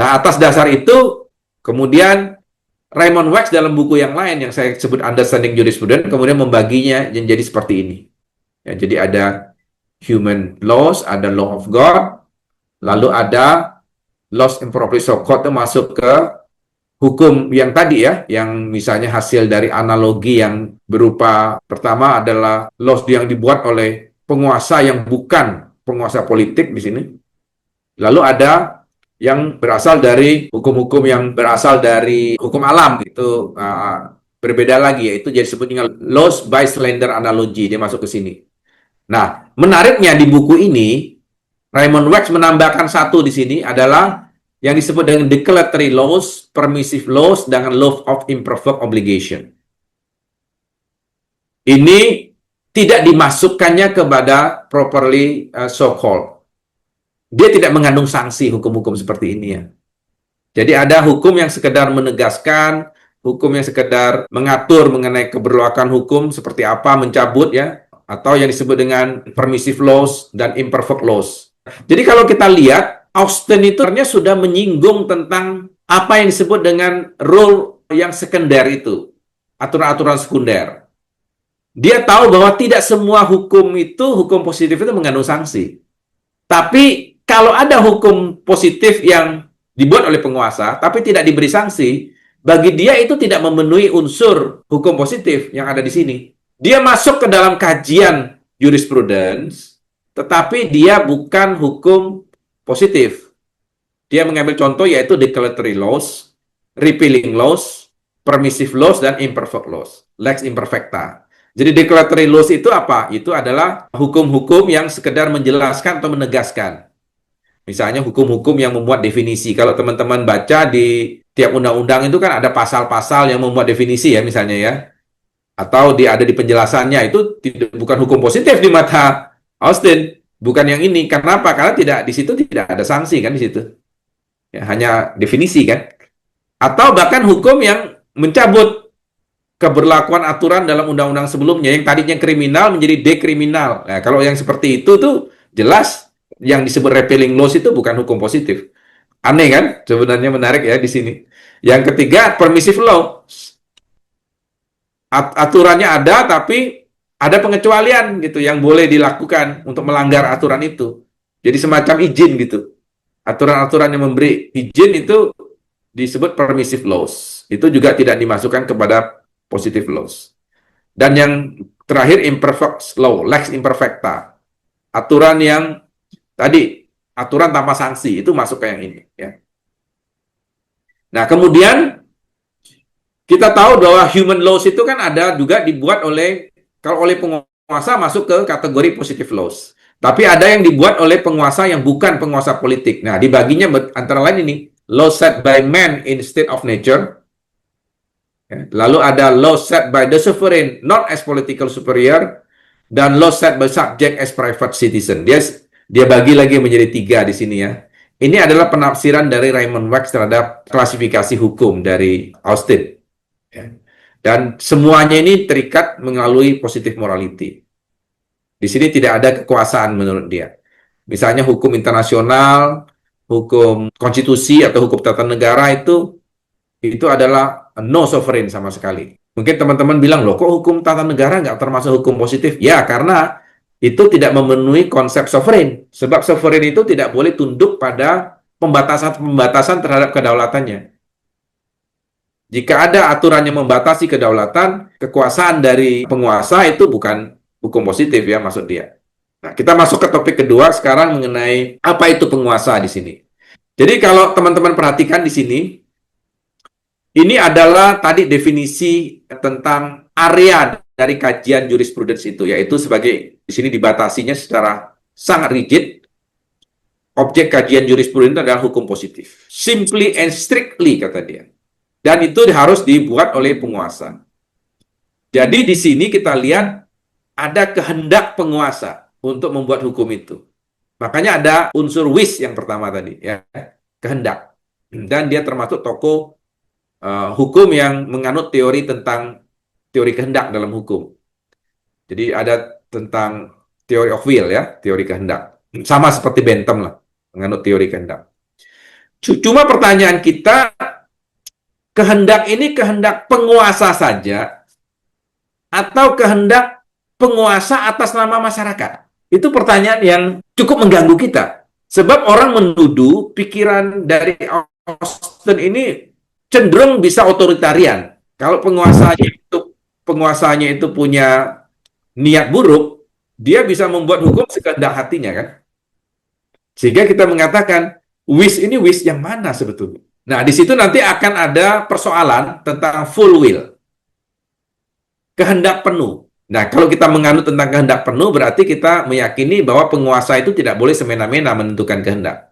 Nah, atas dasar itu, kemudian Raymond Wax dalam buku yang lain, yang saya sebut Understanding Jurisprudence, kemudian membaginya menjadi seperti ini. Ya, jadi ada human laws, ada law of God, lalu ada laws improperly so called, itu masuk ke hukum yang tadi ya, yang misalnya hasil dari analogi yang berupa pertama adalah laws yang dibuat oleh penguasa yang bukan penguasa politik di sini. Lalu ada yang berasal dari hukum-hukum yang berasal dari hukum alam, itu berbeda lagi, yaitu jadi sebutnya laws by slender analogy, dia masuk ke sini. Nah, menariknya di buku ini, Raymond Wax menambahkan satu di sini adalah yang disebut dengan declaratory laws, permissive laws, dengan law of imperfect obligation. Ini tidak dimasukkannya kepada properly so-called. Dia tidak mengandung sanksi hukum-hukum seperti ini ya. Jadi ada hukum yang sekedar menegaskan, hukum yang sekedar mengatur mengenai keberlakuan hukum seperti apa, mencabut ya, atau yang disebut dengan permissive laws dan imperfect laws. Jadi kalau kita lihat, Austin itu sudah menyinggung tentang apa yang disebut dengan rule yang sekunder itu, aturan-aturan sekunder. Dia tahu bahwa tidak semua hukum itu, hukum positif itu mengandung sanksi. Tapi kalau ada hukum positif yang dibuat oleh penguasa, tapi tidak diberi sanksi, bagi dia itu tidak memenuhi unsur hukum positif yang ada di sini. Dia masuk ke dalam kajian jurisprudence, tetapi dia bukan hukum positif. Dia mengambil contoh yaitu declaratory laws, repealing laws, permissive laws, dan imperfect laws, lex imperfecta. Jadi declaratory laws itu apa? Itu adalah hukum-hukum yang sekedar menjelaskan atau menegaskan. Misalnya hukum-hukum yang membuat definisi. Kalau teman-teman baca di tiap undang-undang itu kan ada pasal-pasal yang membuat definisi ya misalnya ya. Atau ada di penjelasannya, itu bukan hukum positif di mata Austin. Bukan yang ini. Karena apa? Karena di situ tidak ada sanksi kan di situ. Ya, hanya definisi kan. Atau bahkan hukum yang mencabut keberlakuan aturan dalam undang-undang sebelumnya. Yang tadinya kriminal menjadi dekriminal. Nah, kalau yang seperti itu tuh jelas yang disebut repealing laws itu bukan hukum positif. Aneh kan? Sebenarnya menarik ya di sini. Yang ketiga, permissive law. Aturannya ada, tapi ada pengecualian gitu yang boleh dilakukan untuk melanggar aturan itu. Jadi semacam izin gitu. Aturan-aturan yang memberi izin itu disebut permissive laws. Itu juga tidak dimasukkan kepada positive laws. Dan yang terakhir imperfect law, lex imperfecta. Aturan yang tadi, aturan tanpa sanksi, itu masuk ke yang ini. Ya. Nah, kemudian kita tahu bahwa human laws itu kan ada juga dibuat oleh, kalau oleh penguasa masuk ke kategori positive laws. Tapi ada yang dibuat oleh penguasa yang bukan penguasa politik. Nah, dibaginya antara lain ini, law set by man in state of nature. Ya. Lalu ada law set by the sovereign, not as political superior. Dan law set by subject as private citizen. Dia bagi lagi menjadi 3 di sini ya. Ini adalah penafsiran dari Raymond Wax terhadap klasifikasi hukum dari Austin. Ya. Dan semuanya ini terikat melalui positive morality. Di sini tidak ada kekuasaan menurut dia. Misalnya hukum internasional, hukum konstitusi atau hukum tata negara itu adalah no sovereign sama sekali. Mungkin teman-teman bilang, loh kok hukum tata negara nggak termasuk hukum positif? Ya, karena itu tidak memenuhi konsep sovereign. Sebab sovereign itu tidak boleh tunduk pada pembatasan terhadap kedaulatannya. Jika ada aturan yang membatasi kedaulatan, kekuasaan dari penguasa itu bukan hukum positif ya maksud dia. Nah, kita masuk ke topik kedua sekarang mengenai apa itu penguasa di sini. Jadi kalau teman-teman perhatikan di sini, Ini adalah tadi definisi tentang area dari kajian jurisprudence itu, yaitu sebagai di sini dibatasinya secara sangat rigid. Objek kajian jurisprudence adalah hukum positif. Simply and strictly, kata dia. Dan itu harus dibuat oleh penguasa. Jadi di sini kita lihat ada kehendak penguasa untuk membuat hukum itu. Makanya ada unsur wish yang pertama tadi, ya, kehendak. Dan dia termasuk tokoh hukum yang menganut teori tentang teori kehendak dalam hukum. Jadi ada tentang theory of will, ya, teori kehendak. Sama seperti Bentham lah, menganut teori kehendak. Cuma pertanyaan kita, kehendak ini kehendak penguasa saja atau kehendak penguasa atas nama masyarakat? Itu pertanyaan yang cukup mengganggu kita. Sebab orang menuduh pikiran dari Austin ini cenderung bisa otoritarian. Kalau penguasanya itu punya niat buruk, dia bisa membuat hukum sekehendak hatinya, kan? Sehingga kita mengatakan, wish ini wish yang mana sebetulnya? Nah, di situ nanti akan ada persoalan tentang full will. Kehendak penuh. Nah, kalau kita menganut tentang kehendak penuh, berarti kita meyakini bahwa penguasa itu tidak boleh semena-mena menentukan kehendak.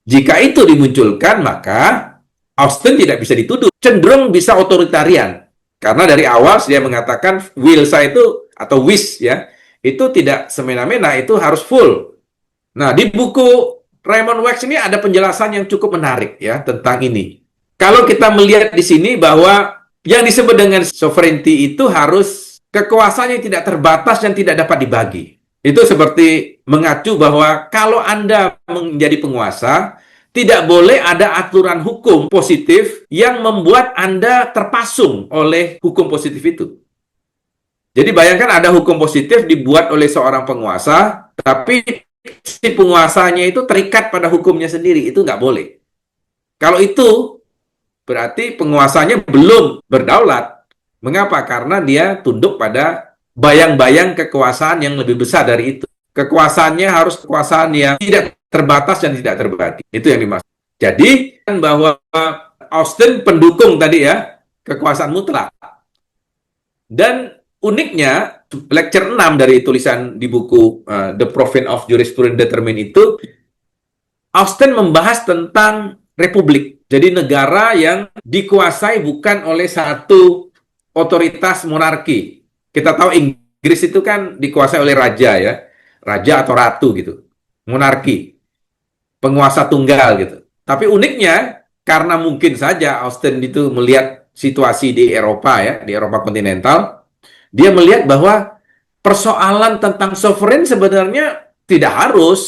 Jika itu dimunculkan, maka Austin tidak bisa dituduh. Cenderung bisa otoritarian. Karena dari awal dia mengatakan will saya itu, atau wish, ya, itu tidak semena-mena, itu harus full. Nah, di buku Raymond Wax ini ada penjelasan yang cukup menarik, ya, tentang ini. Kalau kita melihat di sini bahwa yang disebut dengan sovereignty itu harus kekuasaan yang tidak terbatas dan tidak dapat dibagi. Itu seperti mengacu bahwa kalau Anda menjadi penguasa, tidak boleh ada aturan hukum positif yang membuat Anda terpasung oleh hukum positif itu. Jadi bayangkan ada hukum positif dibuat oleh seorang penguasa, tapi si penguasanya itu terikat pada hukumnya sendiri. Itu nggak boleh. Kalau itu, berarti penguasanya belum berdaulat. Mengapa? Karena dia tunduk pada bayang-bayang kekuasaan yang lebih besar dari itu. Kekuasaannya harus kekuasaan yang tidak terbatas dan tidak terbagi. Itu yang dimaksud. Jadi, bahwa Austin pendukung tadi, ya, kekuasaan mutlak. Dan uniknya, lecture 6 dari tulisan di buku The Province of Jurisprudence Determined itu, Austin membahas tentang republik. Jadi negara yang dikuasai bukan oleh satu otoritas monarki. Kita tahu Inggris itu kan dikuasai oleh raja, ya. Raja atau ratu gitu. Monarki. Penguasa tunggal gitu. Tapi uniknya, karena mungkin saja Austin itu melihat situasi di Eropa, ya, di Eropa kontinental, dia melihat bahwa persoalan tentang sovereign sebenarnya tidak harus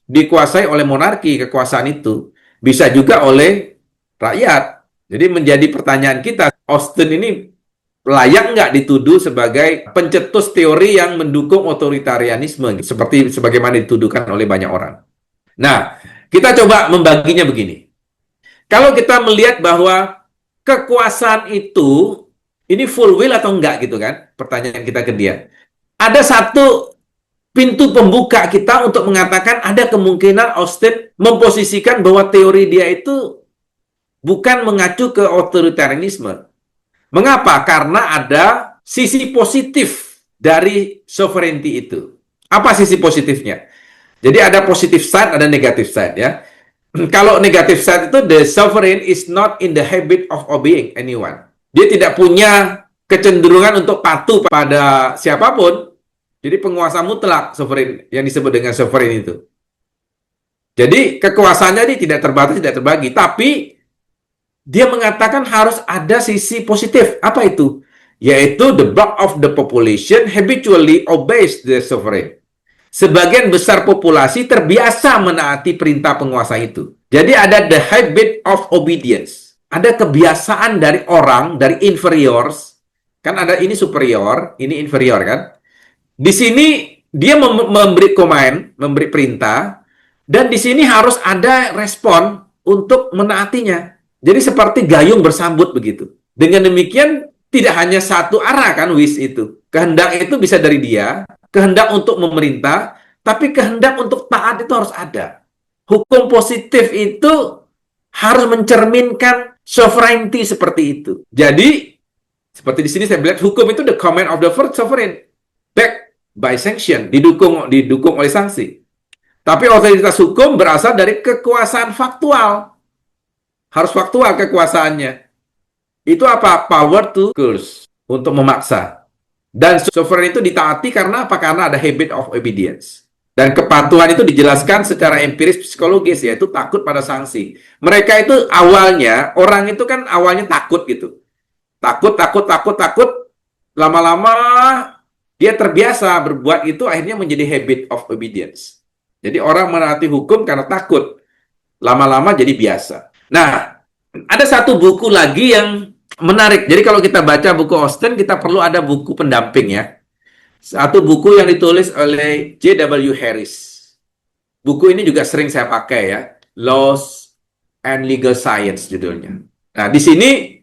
dikuasai oleh monarki, kekuasaan itu. Bisa juga oleh rakyat. Jadi menjadi pertanyaan kita, Austin ini layak nggak dituduh sebagai pencetus teori yang mendukung otoritarianisme, seperti sebagaimana dituduhkan oleh banyak orang. Nah, kita coba membaginya begini. Kalau kita melihat bahwa kekuasaan itu, ini full will atau enggak gitu kan, pertanyaan kita ke dia. Ada satu pintu pembuka kita untuk mengatakan ada kemungkinan Austin memposisikan bahwa teori dia itu bukan mengacu ke otoritarianisme. Mengapa? Karena ada sisi positif dari sovereignty itu. Apa sisi positifnya? Jadi ada positive side, ada negative side, ya. Kalau negative side itu, the sovereign is not in the habit of obeying anyone. Dia tidak punya kecenderungan untuk patuh pada siapapun. Jadi penguasa mutlak sovereign, yang disebut dengan sovereign itu. Jadi kekuasaannya ini tidak terbatas, tidak terbagi. Tapi dia mengatakan harus ada sisi positif. Apa itu? Yaitu the bulk of the population habitually obeys the sovereign. Sebagian besar populasi terbiasa menaati perintah penguasa itu. Jadi ada the habit of obedience. Ada kebiasaan dari orang, dari inferiors. Kan ada ini superior, ini inferior, kan? Di sini dia memberi command, memberi perintah, dan di sini harus ada respon untuk menaatinya. Jadi seperti gayung bersambut begitu. Dengan demikian tidak hanya satu arah kan wish itu. Kehendak itu bisa dari dia, kehendak untuk memerintah, tapi kehendak untuk taat itu harus ada. Hukum positif itu harus mencerminkan sovereignty seperti itu. Jadi, seperti di sini saya melihat hukum itu the command of the first sovereign, backed by sanction, didukung oleh sanksi. Tapi otoritas hukum berasal dari kekuasaan faktual. Harus faktual kekuasaannya. Itu apa? Power to curse, untuk memaksa. Dan sovereign itu ditaati karena apa? Karena ada habit of obedience. Dan kepatuhan itu dijelaskan secara empiris psikologis, yaitu takut pada sanksi. Mereka itu awalnya, orang itu kan awalnya takut gitu. Takut, takut, takut, takut. Lama-lama dia terbiasa berbuat itu, akhirnya menjadi habit of obedience. Jadi orang menaati hukum karena takut. Lama-lama jadi biasa. Nah, ada satu buku lagi yang menarik. Jadi kalau kita baca buku Austen, kita perlu ada buku pendamping ya. Satu buku yang ditulis oleh J.W. Harris. Buku ini juga sering saya pakai ya. Laws and Legal Science judulnya. Nah, di sini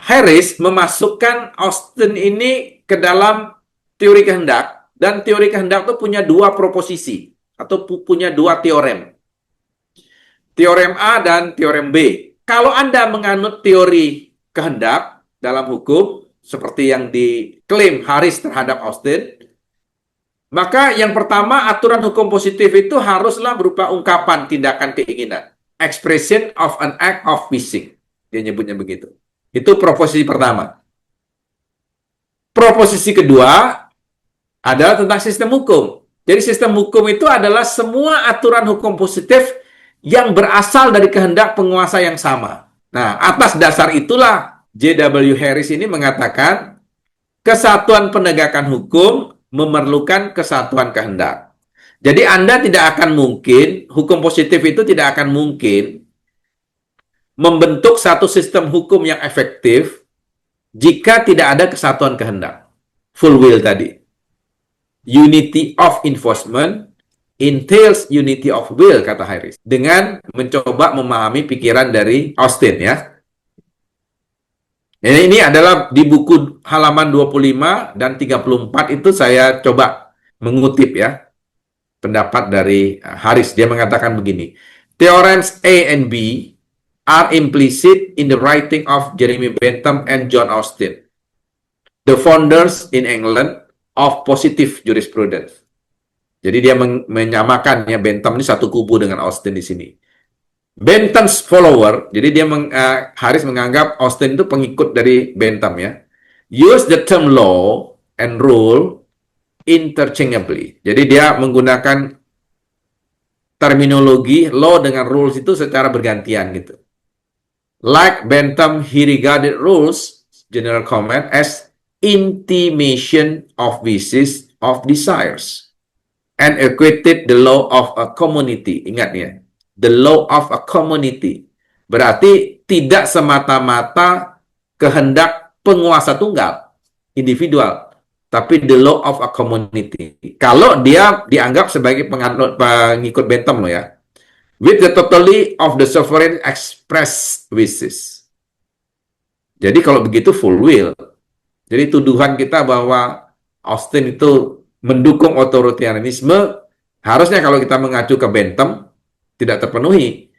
Harris memasukkan Austen ini ke dalam teori kehendak. Dan teori kehendak itu punya dua proposisi. Atau punya dua teorem. Teorem A dan teorem B. Kalau Anda menganut teori kehendak dalam hukum, seperti yang diklaim Harris terhadap Austen, maka yang pertama, aturan hukum positif itu haruslah berupa ungkapan tindakan keinginan. Expression of an act of wishing. Dia nyebutnya begitu. Itu proposisi pertama. Proposisi kedua adalah tentang sistem hukum. Jadi sistem hukum itu adalah semua aturan hukum positif yang berasal dari kehendak penguasa yang sama. Nah, atas dasar itulah J.W. Harris ini mengatakan kesatuan penegakan hukum memerlukan kesatuan kehendak. Jadi Anda tidak akan mungkin, hukum positif itu tidak akan mungkin membentuk satu sistem hukum yang efektif jika tidak ada kesatuan kehendak. Full will tadi. Unity of enforcement entails unity of will, kata Harris. Dengan mencoba memahami pikiran dari Austen ya. Ini adalah di buku halaman 25 dan 34 itu saya coba mengutip ya pendapat dari Harris. Dia mengatakan begini. Theorems A and B are implicit in the writing of Jeremy Bentham and John Austen, the founders in England of positive jurisprudence. Jadi dia menyamakan ya Bentham ini satu kubu dengan Austen di sini. Bentham's follower, jadi dia Harris menganggap Austen itu pengikut dari Bentham ya. Use the term law and rule interchangeably. Jadi dia menggunakan terminologi law dengan rules itu secara bergantian gitu. Like Bentham, he regarded rules, general comment, as intimation of wishes, of desires, and equated the law of a community. Ingat ya. The law of a community. Berarti tidak semata-mata kehendak penguasa tunggal, individual, tapi the law of a community. Kalau dia dianggap sebagai pengikut Bentham loh ya. With the totality of the sovereign express wishes. Jadi kalau begitu full will. Jadi tuduhan kita bahwa Austen itu mendukung otoritarianisme, harusnya kalau kita mengacu ke Bentham, tidak terpenuhi.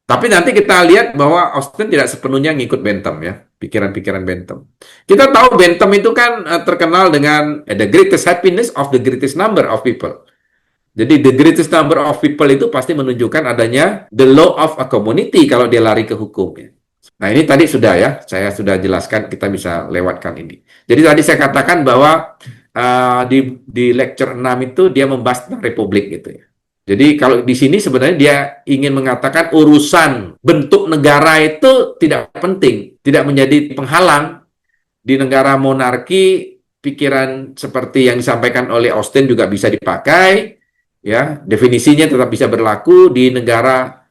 Tapi nanti kita lihat bahwa Austen tidak sepenuhnya ngikut Bentham ya, pikiran-pikiran Bentham. Kita tahu Bentham itu kan terkenal dengan the greatest happiness of the greatest number of people. Jadi the greatest number of people itu pasti menunjukkan adanya the law of a community kalau dia lari ke hukum ya. Nah ini tadi sudah ya, saya sudah jelaskan, kita bisa lewatkan ini. Jadi tadi saya katakan bahwa di lecture 6 itu dia membahas tentang republik gitu ya. Jadi kalau di sini sebenarnya dia ingin mengatakan urusan bentuk negara itu tidak penting, tidak menjadi penghalang. Di negara monarki, pikiran seperti yang disampaikan oleh Austen juga bisa dipakai, ya definisinya tetap bisa berlaku. Di negara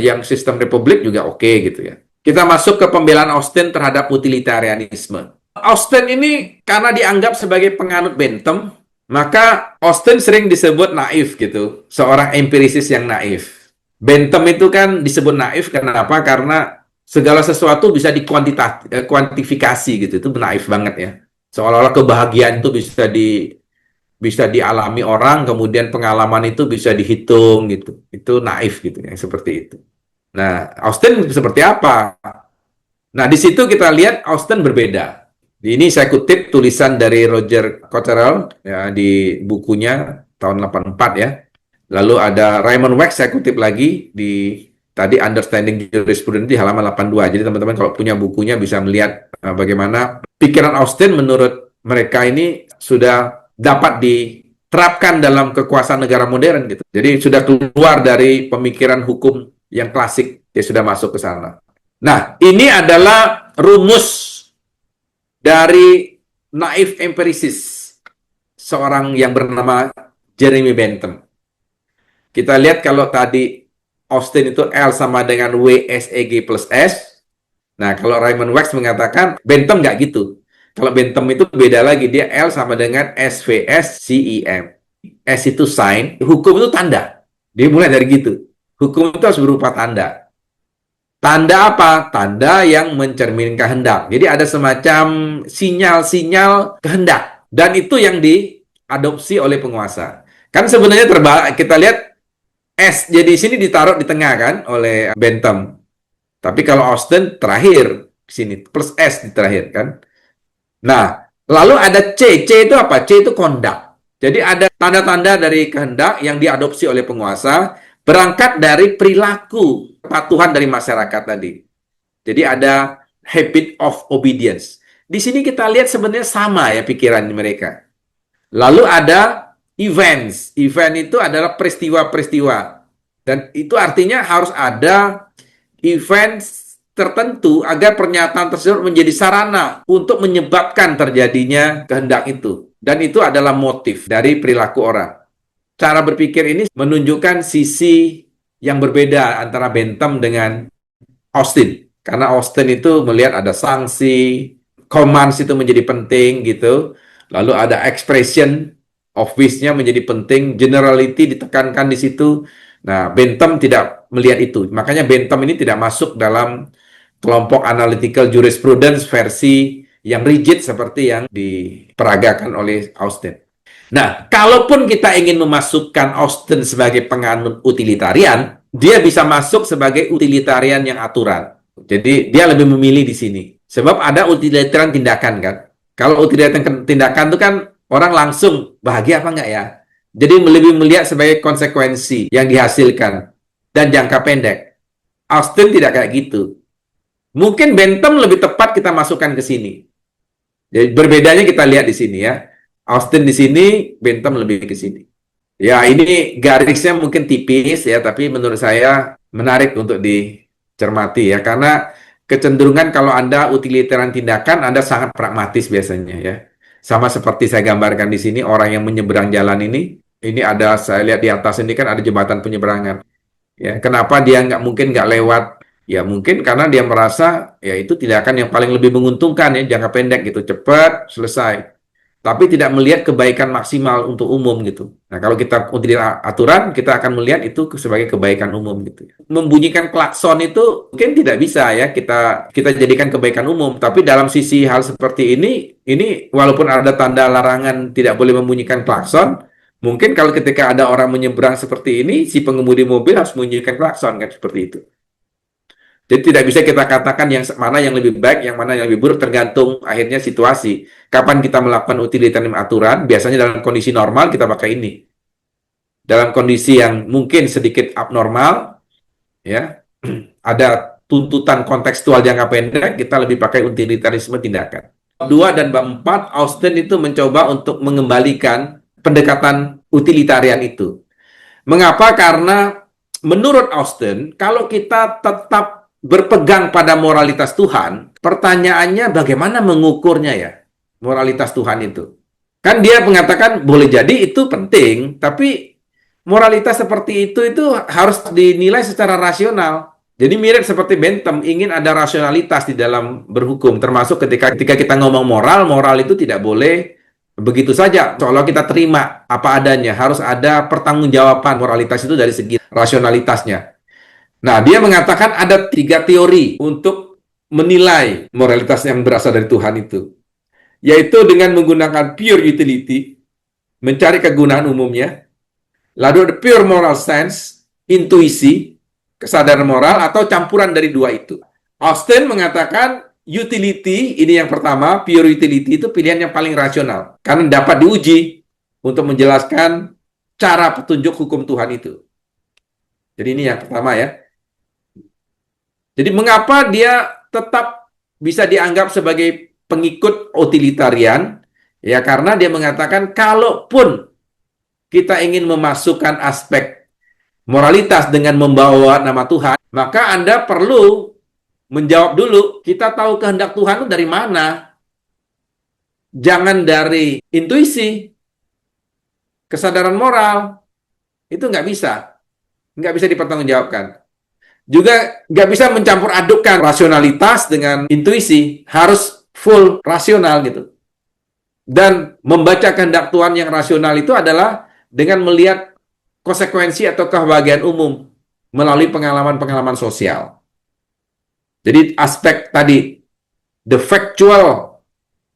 yang sistem republik juga oke gitu ya. Kita masuk ke pembelaan Austen terhadap utilitarianisme. Austen ini karena dianggap sebagai penganut Bentham, maka Austen sering disebut naif gitu, seorang empirisis yang naif. Bentham itu kan disebut naif kenapa? Karena segala sesuatu bisa dikuantifikasi gitu, itu naif banget ya. Seolah-olah kebahagiaan itu bisa dialami orang, kemudian pengalaman itu bisa dihitung gitu. Itu naif gitu ya, seperti itu. Nah, Austin seperti apa? Nah, di situ kita lihat Austin berbeda. Ini saya kutip tulisan dari Roger Cottrell ya, di bukunya tahun 84 ya. Lalu ada Raymond Wax saya kutip lagi di tadi Understanding Jurisprudence di halaman 82. Jadi teman-teman kalau punya bukunya bisa melihat bagaimana pikiran Austin menurut mereka ini sudah dapat diterapkan dalam kekuasaan negara modern gitu. Jadi sudah keluar dari pemikiran hukum yang klasik, dia sudah masuk ke sana. Nah, ini adalah rumus dari naif empirisis seorang yang bernama Jeremy Bentham. Kita lihat kalau tadi Austin itu L sama dengan WSEG plus S. Nah, kalau Raymond Wax mengatakan Bentham nggak gitu. Kalau Bentham itu beda lagi, dia L sama dengan SVS CEM. S itu sign, hukum itu tanda. Dia mulai dari gitu. Hukum itu harus berupa tanda. Tanda apa? Tanda yang mencerminkan kehendak. Jadi ada semacam sinyal-sinyal kehendak. Dan itu yang diadopsi oleh penguasa. Kan sebenarnya kita lihat S jadi sini ditaruh di tengah kan oleh Bentham. Tapi kalau Austin terakhir sini plus S di terakhir kan. Nah, lalu ada C. C itu apa? C itu conduct. Jadi ada tanda-tanda dari kehendak yang diadopsi oleh penguasa berangkat dari perilaku kepatuhan dari masyarakat tadi. Jadi ada habit of obedience. Di sini kita lihat sebenarnya sama ya pikiran mereka. Lalu ada events. Event itu adalah peristiwa-peristiwa. Dan itu artinya harus ada event tertentu agar pernyataan tersebut menjadi sarana untuk menyebabkan terjadinya kehendak itu. Dan itu adalah motif dari perilaku orang. Cara berpikir ini menunjukkan sisi yang berbeda antara Bentham dengan Austin. Karena Austin itu melihat ada sanksi, commands itu menjadi penting gitu. Lalu ada expression of wish-nya menjadi penting, generality ditekankan di situ. Nah, Bentham tidak melihat itu. Makanya Bentham ini tidak masuk dalam kelompok analytical jurisprudence versi yang rigid seperti yang diperagakan oleh Austin. Nah, kalaupun kita ingin memasukkan Austin sebagai penganut utilitarian, dia bisa masuk sebagai utilitarian yang aturan. Jadi, dia lebih memilih di sini. Sebab ada utilitarian tindakan kan. Kalau utilitarian tindakan itu kan orang langsung bahagia apa enggak ya? Jadi lebih melihat sebagai konsekuensi yang dihasilkan dan jangka pendek. Austin tidak kayak gitu. Mungkin Bentham lebih tepat kita masukkan ke sini. Jadi berbedanya kita lihat di sini ya. Austin di sini, Bentham lebih ke sini. Ya, ini garisnya mungkin tipis ya, tapi menurut saya menarik untuk dicermati ya, karena kecenderungan kalau Anda utilitarian tindakan, Anda sangat pragmatis biasanya ya. Sama seperti saya gambarkan di sini, orang yang menyeberang jalan ini ada, saya lihat di atas ini kan ada jembatan penyeberangan. Ya, kenapa dia mungkin nggak lewat? Ya mungkin karena dia merasa ya itu tindakan yang paling lebih menguntungkan ya, jangka pendek gitu, cepat selesai. Tapi tidak melihat kebaikan maksimal untuk umum gitu. Nah, kalau kita untuk aturan, kita akan melihat itu sebagai kebaikan umum gitu. Membunyikan klakson itu mungkin tidak bisa ya kita jadikan kebaikan umum. Tapi dalam sisi hal seperti ini walaupun ada tanda larangan tidak boleh membunyikan klakson, mungkin kalau ketika ada orang menyeberang seperti ini, si pengemudi mobil harus membunyikan klakson kan seperti itu. Jadi tidak bisa kita katakan yang mana yang lebih baik, yang mana yang lebih buruk, tergantung akhirnya situasi. Kapan kita melakukan utilitarian aturan, biasanya dalam kondisi normal kita pakai ini. Dalam kondisi yang mungkin sedikit abnormal, ya ada tuntutan kontekstual jangka pendek, kita lebih pakai utilitarisme tindakan. 2 dan bab 4, Austin itu mencoba untuk mengembalikan pendekatan utilitarian itu. Mengapa? Karena menurut Austin, kalau kita tetap berpegang pada moralitas Tuhan, pertanyaannya bagaimana mengukurnya ya, moralitas Tuhan itu. Kan dia mengatakan boleh jadi itu penting, tapi moralitas seperti itu harus dinilai secara rasional. Jadi mirip seperti Bentham, ingin ada rasionalitas di dalam berhukum, termasuk ketika kita ngomong moral itu tidak boleh begitu saja, seolah kita terima apa adanya, harus ada pertanggungjawaban moralitas itu dari segi rasionalitasnya. Nah, dia mengatakan ada 3 teori untuk menilai moralitas yang berasal dari Tuhan itu. Yaitu dengan menggunakan pure utility, mencari kegunaan umumnya. Lalu ada pure moral sense, intuisi. kesadaran moral, atau campuran dari dua itu. Austin mengatakan utility, ini yang pertama, pure utility itu pilihan yang paling rasional, karena dapat diuji untuk menjelaskan cara petunjuk hukum Tuhan itu. Jadi ini yang pertama ya. Jadi mengapa dia tetap bisa dianggap sebagai pengikut utilitarian? Ya karena dia mengatakan kalaupun kita ingin memasukkan aspek moralitas dengan membawa nama Tuhan, maka Anda perlu menjawab dulu, kita tahu kehendak Tuhan itu dari mana? Jangan dari intuisi, kesadaran moral, itu nggak bisa dipertanggungjawabkan. Juga nggak bisa mencampur adukkan rasionalitas dengan intuisi, harus full rasional gitu. Dan membaca kehendak Tuhan yang rasional itu adalah dengan melihat konsekuensi atau kebahagiaan umum melalui pengalaman-pengalaman sosial. Jadi aspek tadi, the factual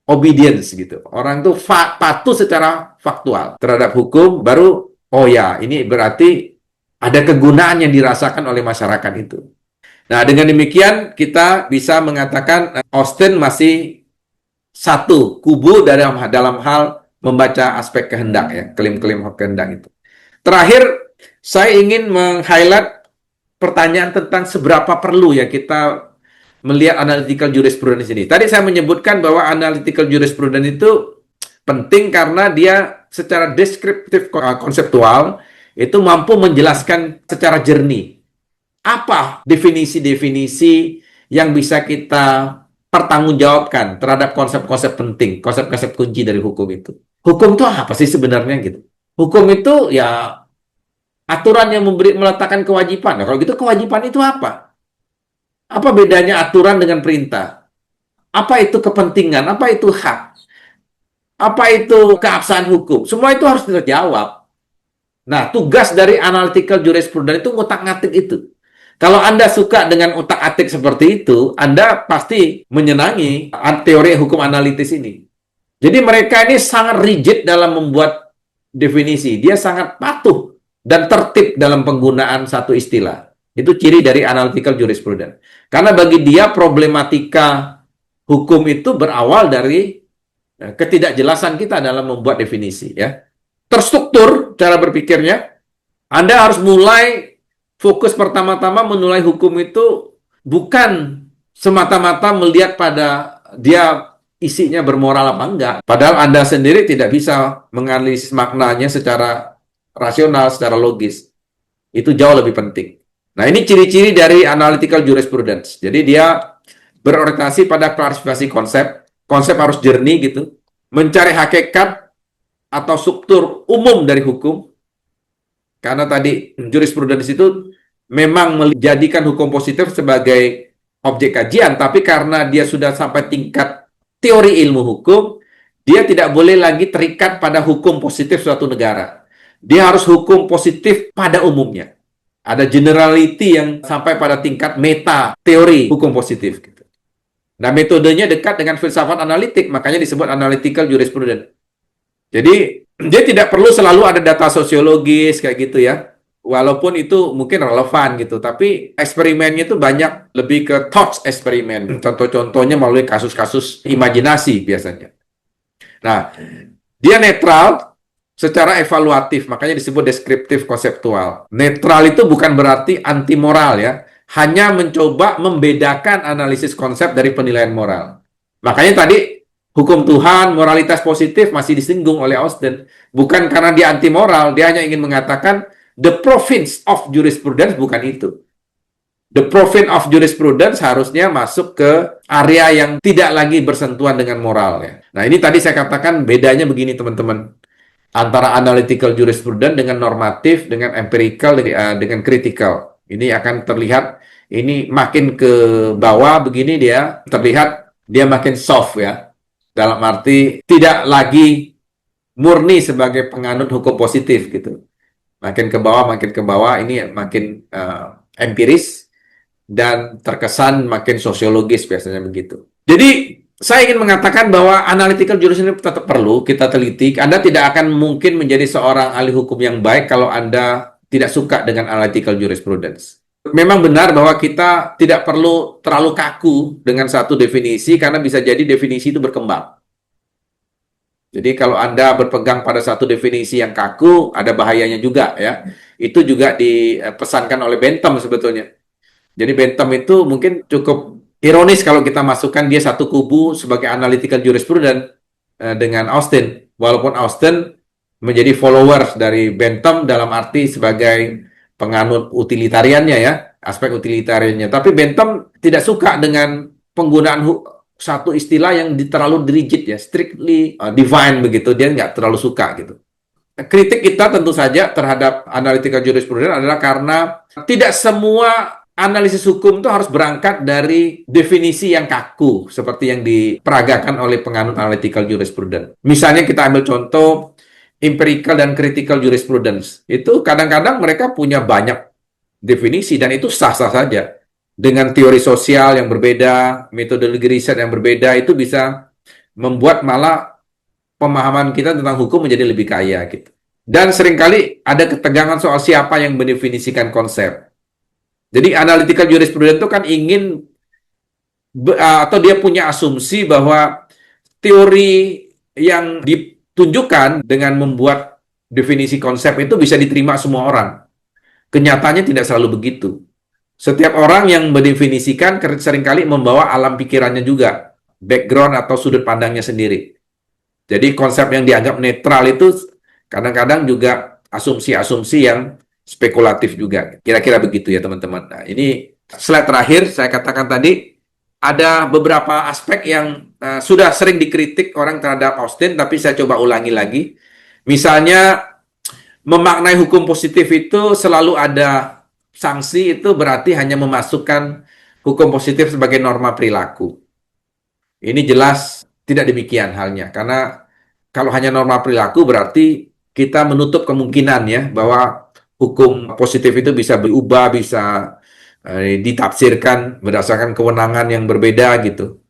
obedience gitu. Orang tuh patuh secara faktual terhadap hukum, baru, oh ya, ini berarti ada kegunaan yang dirasakan oleh masyarakat itu. Nah, dengan demikian kita bisa mengatakan Austin masih satu kubu dalam hal membaca aspek kehendak ya, klaim-klaim kehendak itu. Terakhir, saya ingin meng-highlight pertanyaan tentang seberapa perlu ya kita melihat analytical jurisprudence ini. Tadi saya menyebutkan bahwa analytical jurisprudence itu penting karena dia secara deskriptif konseptual itu mampu menjelaskan secara jernih apa definisi-definisi yang bisa kita pertanggungjawabkan terhadap konsep-konsep penting, konsep-konsep kunci dari hukum itu. Hukum itu apa sih sebenarnya gitu? Hukum itu ya aturan yang meletakkan kewajiban. Nah, kalau gitu kewajiban itu apa? Apa bedanya aturan dengan perintah? Apa itu kepentingan? Apa itu hak? Apa itu keabsahan hukum? Semua itu harus terjawab. Nah, tugas dari analytical jurisprudence itu ngutak-ngatik itu. Kalau Anda suka dengan utak-atik seperti itu, Anda pasti menyenangi teori hukum analitis ini. Jadi mereka ini sangat rigid dalam membuat definisi. Dia sangat patuh dan tertib dalam penggunaan satu istilah. Itu ciri dari analytical jurisprudence. Karena bagi dia problematika hukum itu berawal dari ketidakjelasan kita dalam membuat definisi. Ya. Terstruktur cara berpikirnya, Anda harus mulai fokus pertama-tama menilai hukum itu bukan semata-mata melihat pada dia isinya bermoral apa enggak. Padahal Anda sendiri tidak bisa menganalisis maknanya secara rasional, secara logis. Itu jauh lebih penting. Nah, ini ciri-ciri dari analytical jurisprudence. Jadi dia berorientasi pada klasifikasi konsep. Konsep harus jernih gitu. Mencari hakikat atau struktur umum dari hukum. Karena tadi jurisprudence itu memang menjadikan hukum positif sebagai objek kajian, tapi karena dia sudah sampai tingkat teori ilmu hukum, dia tidak boleh lagi terikat pada hukum positif suatu negara. Dia harus hukum positif pada umumnya. Ada generality yang sampai pada tingkat meta teori hukum positif. Gitu. Nah, metodenya dekat dengan filsafat analitik, makanya disebut analytical jurisprudence. Jadi, dia tidak perlu selalu ada data sosiologis kayak gitu ya. Walaupun itu mungkin relevan gitu, tapi eksperimennya itu banyak lebih ke thought eksperimen. Contoh-contohnya melalui kasus-kasus imajinasi biasanya. Nah, dia netral secara evaluatif, makanya disebut deskriptif konseptual. Netral itu bukan berarti anti moral ya, hanya mencoba membedakan analisis konsep dari penilaian moral. Makanya tadi hukum Tuhan, moralitas positif masih disinggung oleh Austin. Bukan karena dia anti moral, dia hanya ingin mengatakan the province of jurisprudence bukan itu. The province of jurisprudence harusnya masuk ke area yang tidak lagi bersentuhan dengan moral. Ya. Nah, ini tadi saya katakan bedanya begini teman-teman. Antara analytical jurisprudence dengan normatif, dengan empirical, dengan critical. Ini akan terlihat, ini makin ke bawah begini dia, terlihat dia makin soft ya. Dalam arti tidak lagi murni sebagai penganut hukum positif gitu. Makin ke bawah ini makin empiris dan terkesan makin sosiologis biasanya begitu. Jadi saya ingin mengatakan bahwa analytical jurisprudence tetap perlu kita teliti. Anda tidak akan mungkin menjadi seorang ahli hukum yang baik kalau Anda tidak suka dengan analytical jurisprudence. Memang benar bahwa kita tidak perlu terlalu kaku dengan satu definisi karena bisa jadi definisi itu berkembang. Jadi kalau Anda berpegang pada satu definisi yang kaku, ada bahayanya juga ya. Itu juga dipesankan oleh Bentham sebetulnya. Jadi Bentham itu mungkin cukup ironis kalau kita masukkan dia satu kubu sebagai analytical jurisprudence dengan Austin. Walaupun Austin menjadi followers dari Bentham dalam arti sebagai penganut utilitariannya ya, aspek utilitariannya. Tapi Bentham tidak suka dengan penggunaan satu istilah yang terlalu rigid ya, strictly divine begitu, dia nggak terlalu suka gitu. Kritik kita tentu saja terhadap analytical jurisprudence adalah karena tidak semua analisis hukum itu harus berangkat dari definisi yang kaku seperti yang diperagakan oleh penganut analytical jurisprudence. Misalnya kita ambil contoh empirical dan critical jurisprudence. Itu kadang-kadang mereka punya banyak definisi dan itu sah-sah saja. Dengan teori sosial yang berbeda, metodologi riset yang berbeda, itu bisa membuat malah pemahaman kita tentang hukum menjadi lebih kaya gitu. Dan seringkali ada ketegangan soal siapa yang mendefinisikan konsep. Jadi analytical jurisprudence itu kan ingin atau dia punya asumsi bahwa teori yang ditunjukkan dengan membuat definisi konsep itu bisa diterima semua orang. Kenyataannya tidak selalu begitu. Setiap orang yang mendefinisikan seringkali membawa alam pikirannya juga, background atau sudut pandangnya sendiri. Jadi konsep yang dianggap netral itu kadang-kadang juga asumsi-asumsi yang spekulatif juga. Kira-kira begitu ya teman-teman. Nah, ini slide terakhir saya katakan tadi, ada beberapa aspek yang sudah sering dikritik orang terhadap Austin, tapi saya coba ulangi lagi. Misalnya, memaknai hukum positif itu selalu ada sanksi, itu berarti hanya memasukkan hukum positif sebagai norma perilaku. Ini jelas tidak demikian halnya, karena kalau hanya norma perilaku berarti kita menutup kemungkinan ya bahwa hukum positif itu bisa berubah, bisa ditafsirkan berdasarkan kewenangan yang berbeda gitu.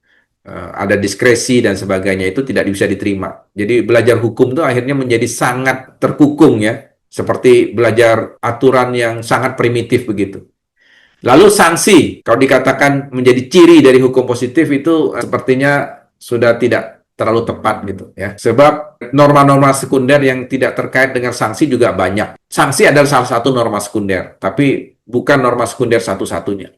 Ada diskresi dan sebagainya, itu tidak bisa diterima. Jadi belajar hukum itu akhirnya menjadi sangat terkukung ya, seperti belajar aturan yang sangat primitif begitu. Lalu sanksi, kalau dikatakan menjadi ciri dari hukum positif itu sepertinya sudah tidak terlalu tepat gitu ya. Sebab norma-norma sekunder yang tidak terkait dengan sanksi juga banyak. Sanksi adalah salah satu norma sekunder, tapi bukan norma sekunder satu-satunya.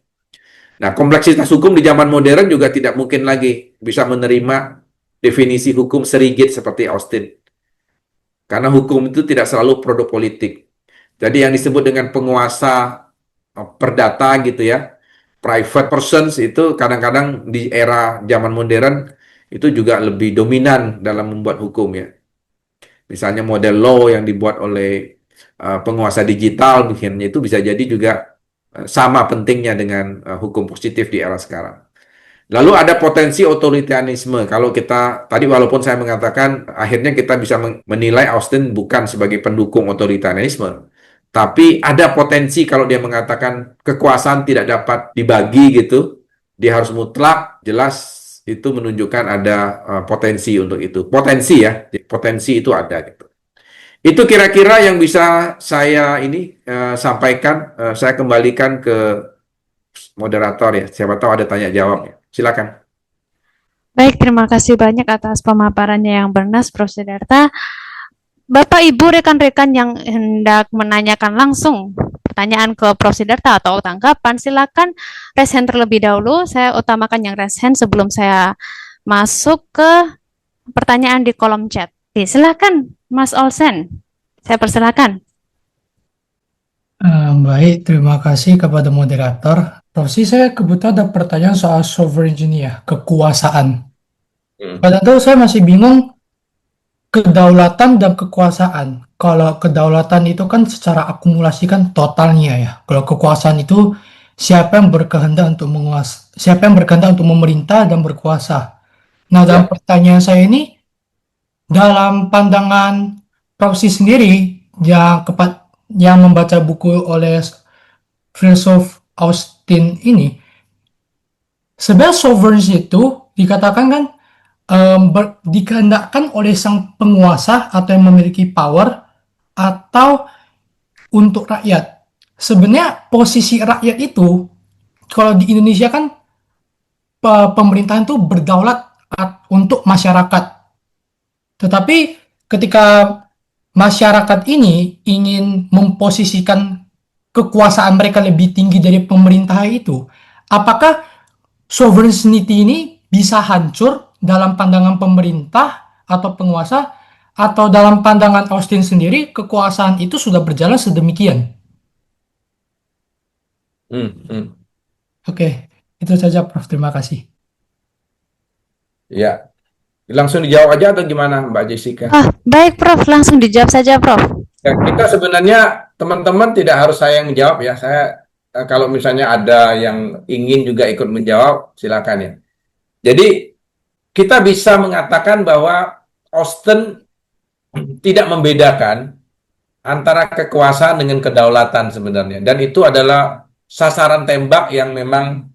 Nah, kompleksitas hukum di zaman modern juga tidak mungkin lagi bisa menerima definisi hukum serigid seperti Austin. Karena hukum itu tidak selalu produk politik. Jadi yang disebut dengan penguasa perdata gitu ya, private persons itu kadang-kadang di era zaman modern itu juga lebih dominan dalam membuat hukum ya. Misalnya model law yang dibuat oleh penguasa digital, mungkin itu bisa jadi juga sama pentingnya dengan hukum positif di era sekarang. Lalu ada potensi otoritarianisme. Kalau kita, tadi walaupun saya mengatakan akhirnya kita bisa menilai Austin bukan sebagai pendukung otoritarianisme, tapi ada potensi kalau dia mengatakan kekuasaan tidak dapat dibagi gitu, dia harus mutlak, jelas itu menunjukkan ada potensi untuk itu. Potensi ya, potensi itu ada gitu. Itu kira-kira yang bisa saya sampaikan. Saya kembalikan ke moderator ya. Siapa tahu ada tanya jawab ya. Silakan.
Baik, terima kasih banyak atas pemaparannya yang bernas, Prof. Siddhartha. Bapak, Ibu, rekan-rekan yang hendak menanyakan langsung pertanyaan ke Prof. Siddhartha atau tanggapan, silakan raise hand terlebih dahulu. Saya utamakan yang raise hand sebelum saya masuk ke pertanyaan di kolom chat. Oke, silakan, Mas Olsen. Saya persilakan.
Baik, terima kasih kepada moderator. Prof. saya kebetulan ada pertanyaan soal sovereignty ini ya, kekuasaan. Padahal itu saya masih bingung kedaulatan dan kekuasaan. Kalau kedaulatan itu kan secara akumulasi kan totalnya ya. Kalau kekuasaan itu siapa yang berkehendak untuk siapa yang berkehendak untuk memerintah dan berkuasa. Nah, dalam pertanyaan saya ini, dalam pandangan Prof. sendiri yang membaca buku oleh filsuf Austin ini, sebenarnya sovereignty itu dikatakan kan dikehendakkan oleh sang penguasa atau yang memiliki power atau untuk rakyat. sebenarnya posisi rakyat itu, kalau di Indonesia kan pemerintahan tuh berdaulat untuk masyarakat. Tetapi ketika masyarakat ini ingin memposisikan kekuasaan mereka lebih tinggi dari pemerintah itu, apakah sovereignty ini bisa hancur dalam pandangan pemerintah atau penguasa, atau dalam pandangan Austin sendiri kekuasaan itu sudah berjalan sedemikian?
Hmm, hmm.
Oke, itu saja Prof. Terima kasih.
Ya, langsung dijawab aja atau gimana, Mbak Jessica?
Baik Prof, langsung dijawab saja Prof.
Ya, kita sebenarnya teman-teman tidak harus saya yang jawab ya. Saya kalau misalnya ada yang ingin juga ikut menjawab, silakan ya. Jadi kita bisa mengatakan bahwa Austin tidak membedakan antara kekuasaan dengan kedaulatan sebenarnya. Dan itu adalah sasaran tembak yang memang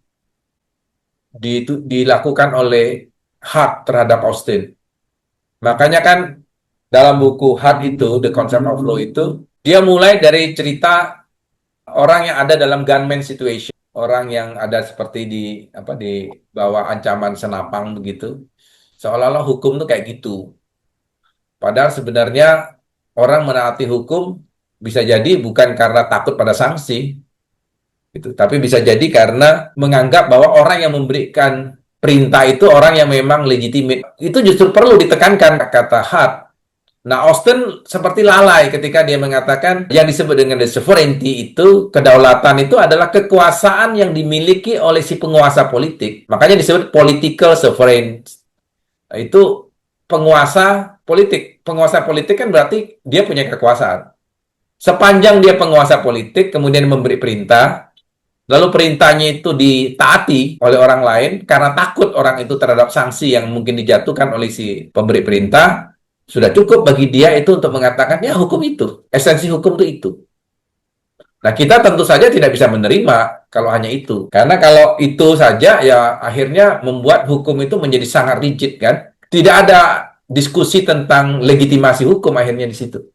dilakukan oleh Hart terhadap Austin. Makanya kan dalam buku Hart itu, The Concept of Law itu, dia mulai dari cerita orang yang ada dalam gunman situation, orang yang ada seperti di bawah ancaman senapang begitu, seolah-olah hukum tuh kayak gitu. Padahal sebenarnya orang menaati hukum bisa jadi bukan karena takut pada sanksi, gitu, tapi bisa jadi karena menganggap bahwa orang yang memberikan perintah itu orang yang memang legitimate. Itu justru perlu ditekankan, kata Hart. Nah, Austin seperti lalai ketika dia mengatakan yang disebut dengan the sovereignty itu, kedaulatan itu adalah kekuasaan yang dimiliki oleh si penguasa politik. Makanya disebut political sovereign. Itu penguasa politik. Penguasa politik kan berarti dia punya kekuasaan. Sepanjang dia penguasa politik, kemudian memberi perintah, lalu perintahnya itu ditaati oleh orang lain karena takut orang itu terhadap sanksi yang mungkin dijatuhkan oleh si pemberi perintah, sudah cukup bagi dia itu untuk mengatakan, ya hukum itu, esensi hukum itu. Nah, kita tentu saja tidak bisa menerima kalau hanya itu. Karena kalau itu saja, ya akhirnya membuat hukum itu menjadi sangat rigid, kan? Tidak ada diskusi tentang legitimasi hukum akhirnya di situ.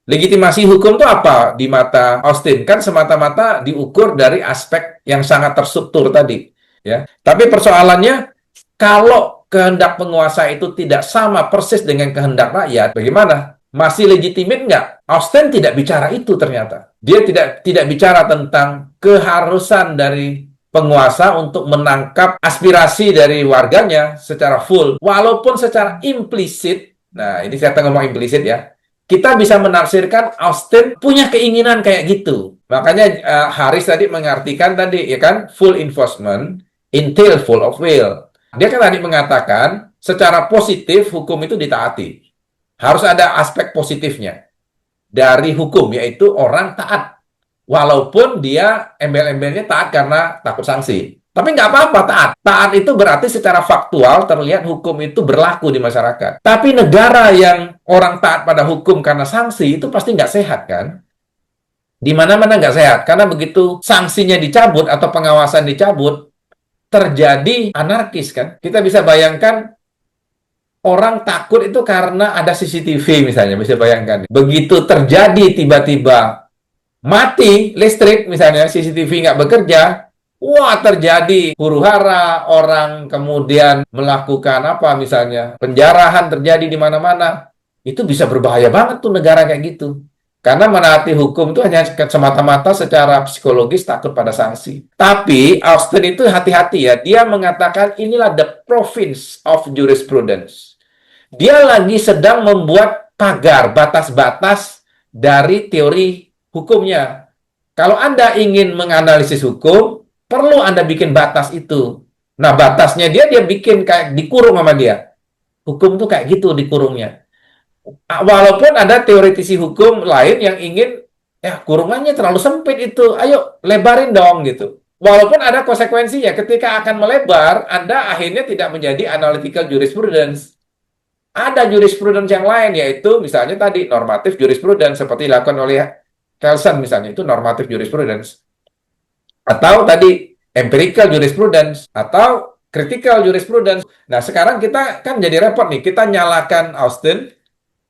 Legitimasi hukum itu apa di mata Austin? Kan semata-mata diukur dari aspek yang sangat terstruktur tadi. Ya. Tapi persoalannya, kalau kehendak penguasa itu tidak sama persis dengan kehendak rakyat, bagaimana? Masih legitimate nggak? Austin tidak bicara itu ternyata. Dia tidak bicara tentang keharusan dari penguasa untuk menangkap aspirasi dari warganya secara full. Walaupun secara implisit, nah ini saya ngomong implisit ya, kita bisa menafsirkan Austin punya keinginan kayak gitu. Makanya Haris tadi mengartikan tadi, ya kan, full enforcement entail full of will. Dia kan tadi mengatakan secara positif hukum itu ditaati. Harus ada aspek positifnya dari hukum, yaitu orang taat. Walaupun dia embel-embelnya taat karena takut sanksi. Tapi nggak apa-apa taat. Taat itu berarti secara faktual terlihat hukum itu berlaku di masyarakat. Tapi negara yang orang taat pada hukum karena sanksi itu pasti nggak sehat, kan? Di mana-mana nggak sehat. Karena begitu sanksinya dicabut atau pengawasan dicabut, terjadi anarkis, kan? Kita bisa bayangkan orang takut itu karena ada CCTV misalnya, bisa bayangkan. Begitu terjadi tiba-tiba mati listrik misalnya, CCTV nggak bekerja, wah terjadi huru-hara, orang kemudian melakukan apa misalnya, penjarahan terjadi di mana-mana. Itu bisa berbahaya banget tuh negara kayak gitu. Karena menaati hukum itu hanya semata-mata secara psikologis takut pada sanksi. Tapi Austin itu hati-hati ya, dia mengatakan inilah the province of jurisprudence. Dia lagi sedang membuat pagar, batas-batas dari teori hukumnya. Kalau Anda ingin menganalisis hukum, perlu Anda bikin batas itu. Nah, batasnya dia bikin kayak dikurung sama dia. Hukum tuh kayak gitu dikurungnya. Walaupun ada teoretisi hukum lain yang ingin, ya kurungannya terlalu sempit itu, ayo lebarin dong gitu. Walaupun ada konsekuensinya, ketika akan melebar, Anda akhirnya tidak menjadi analytical jurisprudence. Ada jurisprudence yang lain, yaitu misalnya tadi normatif jurisprudence, seperti dilakukan oleh Kelsen misalnya, itu normatif jurisprudence. Atau tadi empirical jurisprudence, atau critical jurisprudence. Nah, sekarang kita kan jadi repot nih, kita nyalakan Austin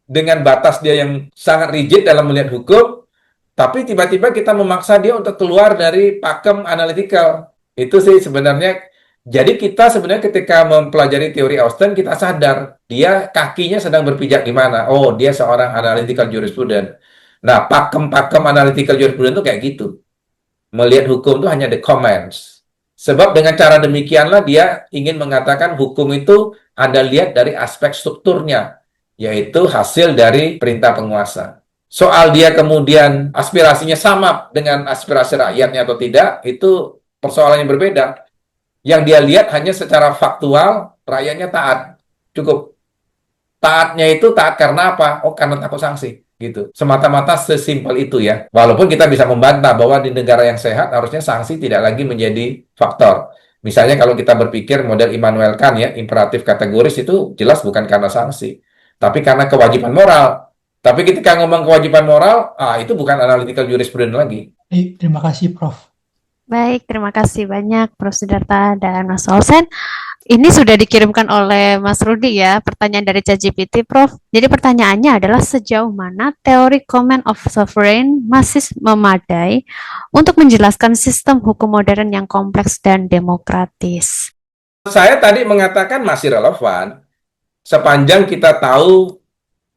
dengan batas dia yang sangat rigid dalam melihat hukum, Tapi tiba-tiba kita memaksa dia untuk keluar dari pakem analytical. Itu sih sebenarnya. Jadi kita sebenarnya ketika mempelajari teori Austin, kita sadar dia kakinya sedang berpijak di mana. Oh, dia seorang analytical jurisprudent. Nah, pakem-pakem analytical jurisprudent itu kayak gitu. Melihat hukum itu hanya the comments. Sebab dengan cara demikianlah dia ingin mengatakan hukum itu Anda lihat dari aspek strukturnya, yaitu hasil dari perintah penguasa. Soal dia kemudian aspirasinya sama dengan aspirasi rakyatnya atau tidak, itu persoalan yang berbeda. Yang dia lihat hanya secara faktual, rakyatnya taat. Cukup. Taatnya itu taat karena apa? Oh, karena takut sanksi. Gitu. Semata-mata sesimpel itu ya. Walaupun kita bisa membantah bahwa di negara yang sehat harusnya sanksi tidak lagi menjadi faktor. Misalnya kalau kita berpikir model Immanuel Kant ya, imperatif kategoris itu jelas bukan karena sanksi, tapi karena kewajiban moral. Tapi ketika ngomong kewajiban moral, itu bukan analytical jurisprudence lagi.
Terima kasih, Prof.
Baik, terima kasih banyak Prof. Sidarta dan Mas Olsen. Ini sudah dikirimkan oleh Mas Rudi ya, pertanyaan dari ChatGPT, Prof. Jadi pertanyaannya adalah sejauh mana teori command of sovereign masih memadai untuk menjelaskan sistem hukum modern yang kompleks dan demokratis?
Saya tadi mengatakan masih relevan sepanjang kita tahu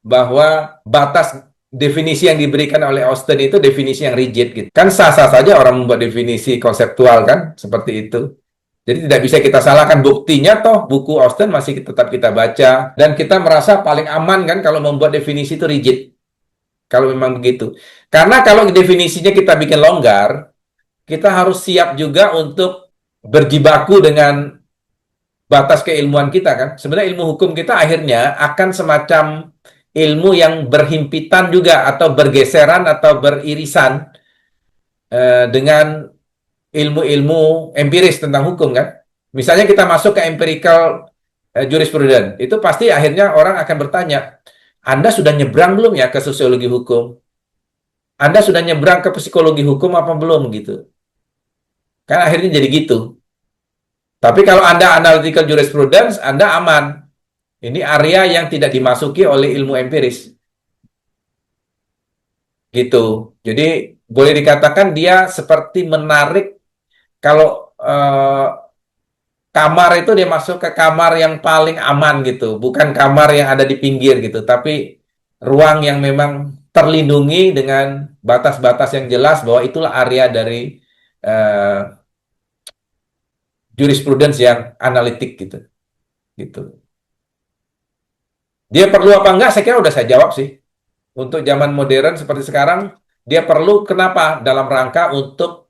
bahwa batas definisi yang diberikan oleh Austin itu definisi yang rigid gitu. Kan sah-sah saja orang membuat definisi konseptual kan, seperti itu. Jadi tidak bisa kita salahkan, buktinya toh buku Austin masih tetap kita baca dan kita merasa paling aman kan kalau membuat definisi itu rigid. Kalau memang begitu. Karena kalau definisinya kita bikin longgar, kita harus siap juga untuk berjibaku dengan batas keilmuan kita kan. Sebenarnya ilmu hukum kita akhirnya akan semacam ilmu yang berhimpitan juga atau bergeseran atau beririsan dengan ilmu-ilmu empiris tentang hukum kan. Misalnya kita masuk ke empirical jurisprudence, itu pasti akhirnya orang akan bertanya, Anda sudah nyebrang belum ya ke sosiologi hukum? Anda sudah nyebrang ke psikologi hukum apa belum gitu? Kan akhirnya jadi gitu. Tapi kalau Anda analytical jurisprudence, Anda aman. Ini area yang tidak dimasuki oleh ilmu empiris. Gitu. Jadi boleh dikatakan dia seperti menarik. Kalau kamar itu dia masuk ke kamar yang paling aman gitu, bukan kamar yang ada di pinggir gitu, tapi ruang yang memang terlindungi dengan batas-batas yang jelas bahwa itulah area dari jurisprudence yang analitik gitu. Gitu. Dia perlu apa enggak? Saya kira udah saya jawab sih. Untuk zaman modern seperti sekarang, dia perlu kenapa? Dalam rangka untuk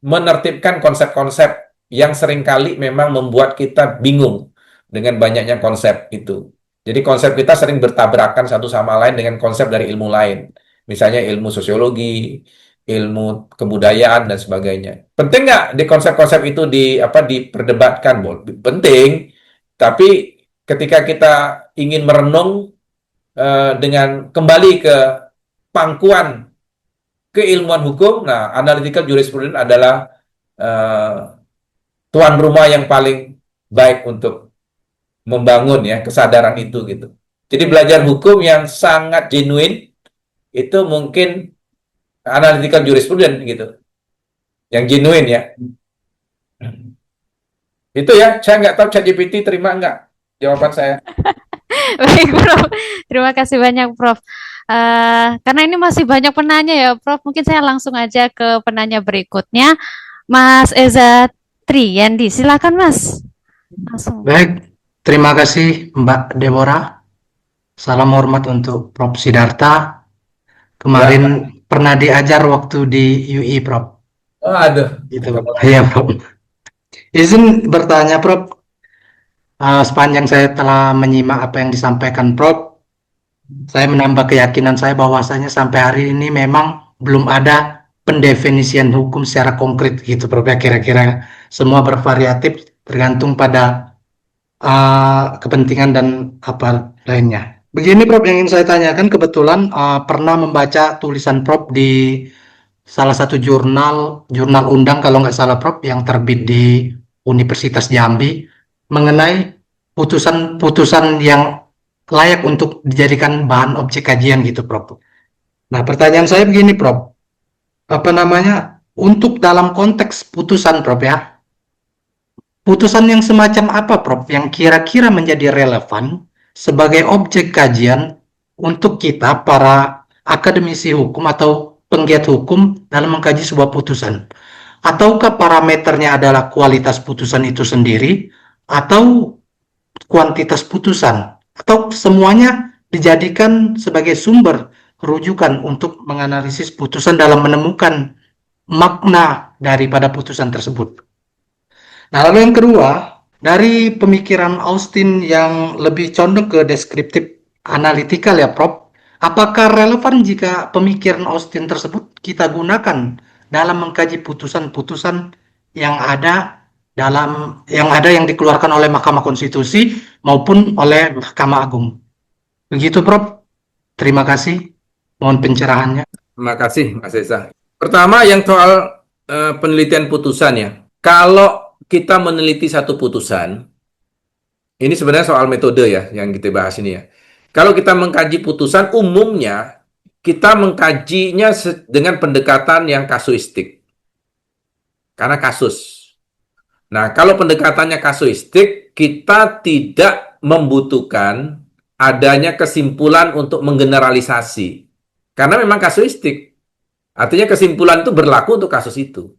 menertibkan konsep-konsep yang seringkali memang membuat kita bingung dengan banyaknya konsep itu. Jadi konsep kita sering bertabrakan satu sama lain dengan konsep dari ilmu lain. Misalnya ilmu sosiologi, ilmu kebudayaan, dan sebagainya. Penting nggak di konsep-konsep itu diperdebatkan? Penting, tapi ketika kita ingin merenung dengan kembali ke pangkuan keilmuan hukum, nah analytical jurisprudence adalah tuan rumah yang paling baik untuk membangun ya kesadaran itu gitu. Jadi belajar hukum yang sangat genuine itu mungkin analytical jurisprudence gitu, yang genuine ya. Itu ya, saya nggak tahu ChatGPT terima nggak jawaban saya.
Baik, Prof. Terima kasih banyak, Prof. Karena ini masih banyak penanya ya, Prof. Mungkin saya langsung aja ke penanya berikutnya. Mas Eza Triyandi, silakan Mas. Langsung.
Baik, terima kasih Mbak Deborah. Salam hormat untuk Prof. Sidarta. Kemarin pernah diajar waktu di UI, Prof.
Oh, aduh.
Itu. Iya, Prof. Izin bertanya, Prof. Sepanjang saya telah menyimak apa yang disampaikan Prof, saya menambah keyakinan saya bahwasanya sampai hari ini memang belum ada pendefinisian hukum secara konkret gitu, Prof. Ya, kira-kira semua bervariatif tergantung pada kepentingan dan apa lainnya. Begini, Prof, yang ingin saya tanyakan, kebetulan pernah membaca tulisan Prof di salah satu jurnal undang kalau nggak salah, Prof, yang terbit di Universitas Jambi mengenai putusan-putusan yang layak untuk dijadikan bahan objek kajian gitu, Prof. Nah, pertanyaan saya begini, Prof. untuk dalam konteks putusan, Prof ya. Putusan yang semacam apa, Prof, yang kira-kira menjadi relevan sebagai objek kajian untuk kita, para akademisi hukum atau penggiat hukum dalam mengkaji sebuah putusan? Ataukah parameternya adalah kualitas putusan itu sendiri, atau kuantitas putusan, atau semuanya dijadikan sebagai sumber rujukan untuk menganalisis putusan dalam menemukan makna daripada putusan tersebut? Nah, lalu yang kedua, dari pemikiran Austin yang lebih condong ke deskriptif analitikal ya, Prof, apakah relevan jika pemikiran Austin tersebut kita gunakan dalam mengkaji putusan-putusan yang ada yang dikeluarkan oleh Mahkamah Konstitusi maupun oleh Mahkamah Agung? Begitu, Prof. Terima kasih. Mohon pencerahannya.
Terima kasih, Mas Esa. Pertama, yang soal penelitian putusan ya. Kalau kita meneliti satu putusan, ini sebenarnya soal metode ya, yang kita bahas ini ya. Kalau kita mengkaji putusan, umumnya kita mengkajinya dengan pendekatan yang kasuistik. Karena kasus. Nah, kalau pendekatannya kasuistik, kita tidak membutuhkan adanya kesimpulan untuk menggeneralisasi. Karena memang kasuistik. Artinya kesimpulan itu berlaku untuk kasus itu.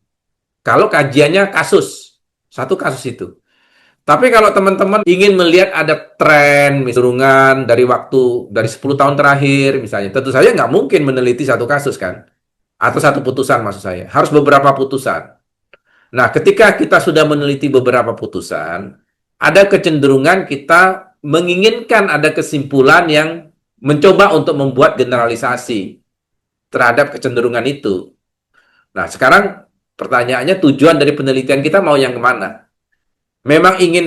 Kalau kajiannya kasus, satu kasus itu. Tapi kalau teman-teman ingin melihat ada tren, misalnya dari 10 tahun terakhir, misalnya, tentu saja nggak mungkin meneliti satu kasus kan? Atau satu putusan maksud saya. Harus beberapa putusan. Nah, ketika kita sudah meneliti beberapa putusan, ada kecenderungan kita menginginkan ada kesimpulan yang mencoba untuk membuat generalisasi terhadap kecenderungan itu. Nah, sekarang pertanyaannya tujuan dari penelitian kita mau yang kemana? Memang ingin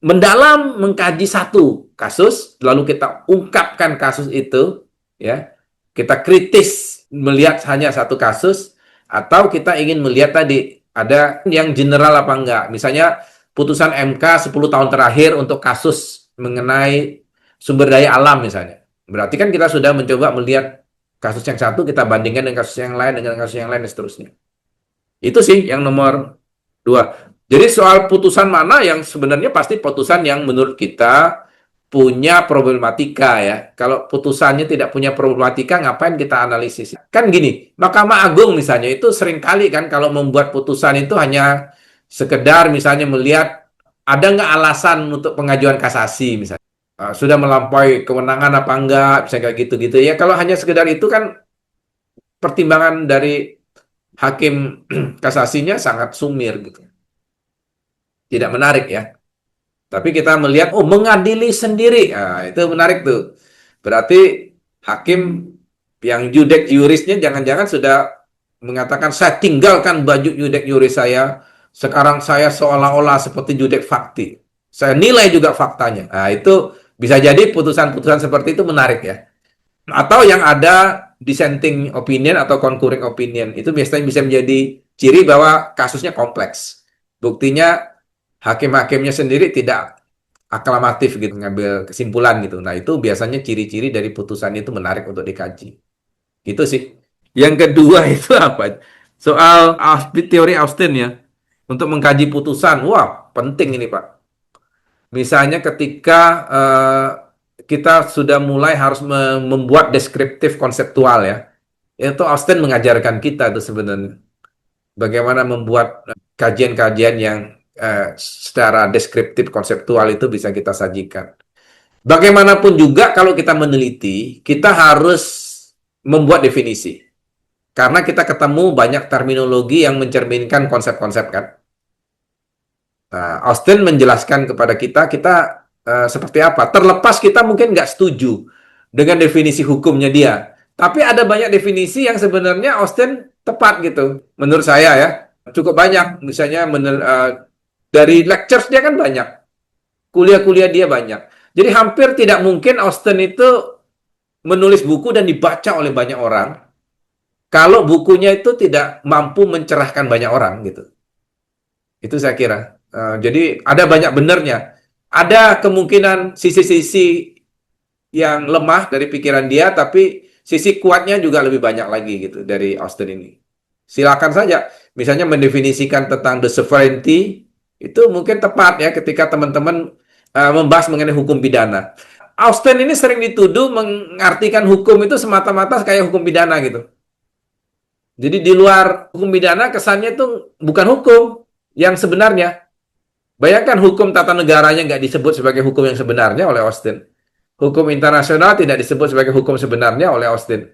mendalam mengkaji satu kasus, lalu kita ungkapkan kasus itu, ya, kita kritis melihat hanya satu kasus, atau kita ingin melihat tadi ada yang general apa enggak. Misalnya putusan MK 10 tahun terakhir untuk kasus mengenai sumber daya alam misalnya. Berarti kan kita sudah mencoba melihat kasus yang satu, kita bandingkan dengan kasus yang lain, dengan kasus yang lain, dan seterusnya. Itu sih yang nomor 2. Jadi soal putusan mana yang sebenarnya pasti putusan yang menurut kita punya problematika ya. Kalau putusannya tidak punya problematika, ngapain kita analisis? Kan gini, Mahkamah Agung misalnya itu seringkali kan kalau membuat putusan itu hanya sekedar misalnya melihat ada nggak alasan untuk pengajuan kasasi misalnya. Sudah melampaui kewenangan apa enggak, misalnya kayak gitu-gitu ya. Kalau hanya sekedar itu kan pertimbangan dari hakim kasasinya sangat sumir gitu. Tidak menarik ya. Tapi kita melihat, oh mengadili sendiri. Nah, itu menarik tuh. Berarti hakim yang judek jurisnya jangan-jangan sudah mengatakan, saya tinggalkan baju judek juris saya, sekarang saya seolah-olah seperti judek fakti. Saya nilai juga faktanya. Nah, itu bisa jadi putusan-putusan seperti itu menarik ya. Atau yang ada dissenting opinion atau concurring opinion. Itu biasanya bisa menjadi ciri bahwa kasusnya kompleks. Buktinya hakim-hakimnya sendiri tidak aklamatif gitu ngambil kesimpulan gitu. Nah, itu biasanya ciri-ciri dari putusan itu menarik untuk dikaji. Gitu sih. Yang kedua itu apa? Soal teori Austin ya. Untuk mengkaji putusan, wah penting ini Pak. Misalnya ketika kita sudah mulai harus membuat deskriptif konseptual ya. Itu Austin mengajarkan kita itu sebenarnya. Bagaimana membuat kajian-kajian yang secara deskriptif konseptual itu bisa kita sajikan. Bagaimanapun juga kalau kita meneliti, kita harus membuat definisi. Karena kita ketemu banyak terminologi yang mencerminkan konsep-konsep kan. Nah, Austin menjelaskan kepada kita seperti apa. Terlepas kita mungkin nggak setuju dengan definisi hukumnya dia. Tapi ada banyak definisi yang sebenarnya Austin tepat gitu. Menurut saya ya. Cukup banyak. Misalnya dari lectures dia kan banyak. Kuliah-kuliah dia banyak. Jadi hampir tidak mungkin Austin itu menulis buku dan dibaca oleh banyak orang kalau bukunya itu tidak mampu mencerahkan banyak orang gitu. Itu saya kira. Jadi ada banyak benernya. Ada kemungkinan sisi-sisi yang lemah dari pikiran dia, tapi sisi kuatnya juga lebih banyak lagi gitu dari Austin ini. Silakan saja, misalnya mendefinisikan tentang the sovereignty, itu mungkin tepat ya ketika teman-teman membahas mengenai hukum pidana. Austin ini sering dituduh mengartikan hukum itu semata-mata kayak hukum pidana gitu. Jadi di luar hukum pidana kesannya itu bukan hukum yang sebenarnya. Bayangkan hukum tata negaranya nggak disebut sebagai hukum yang sebenarnya oleh Austin. Hukum internasional tidak disebut sebagai hukum sebenarnya oleh Austin.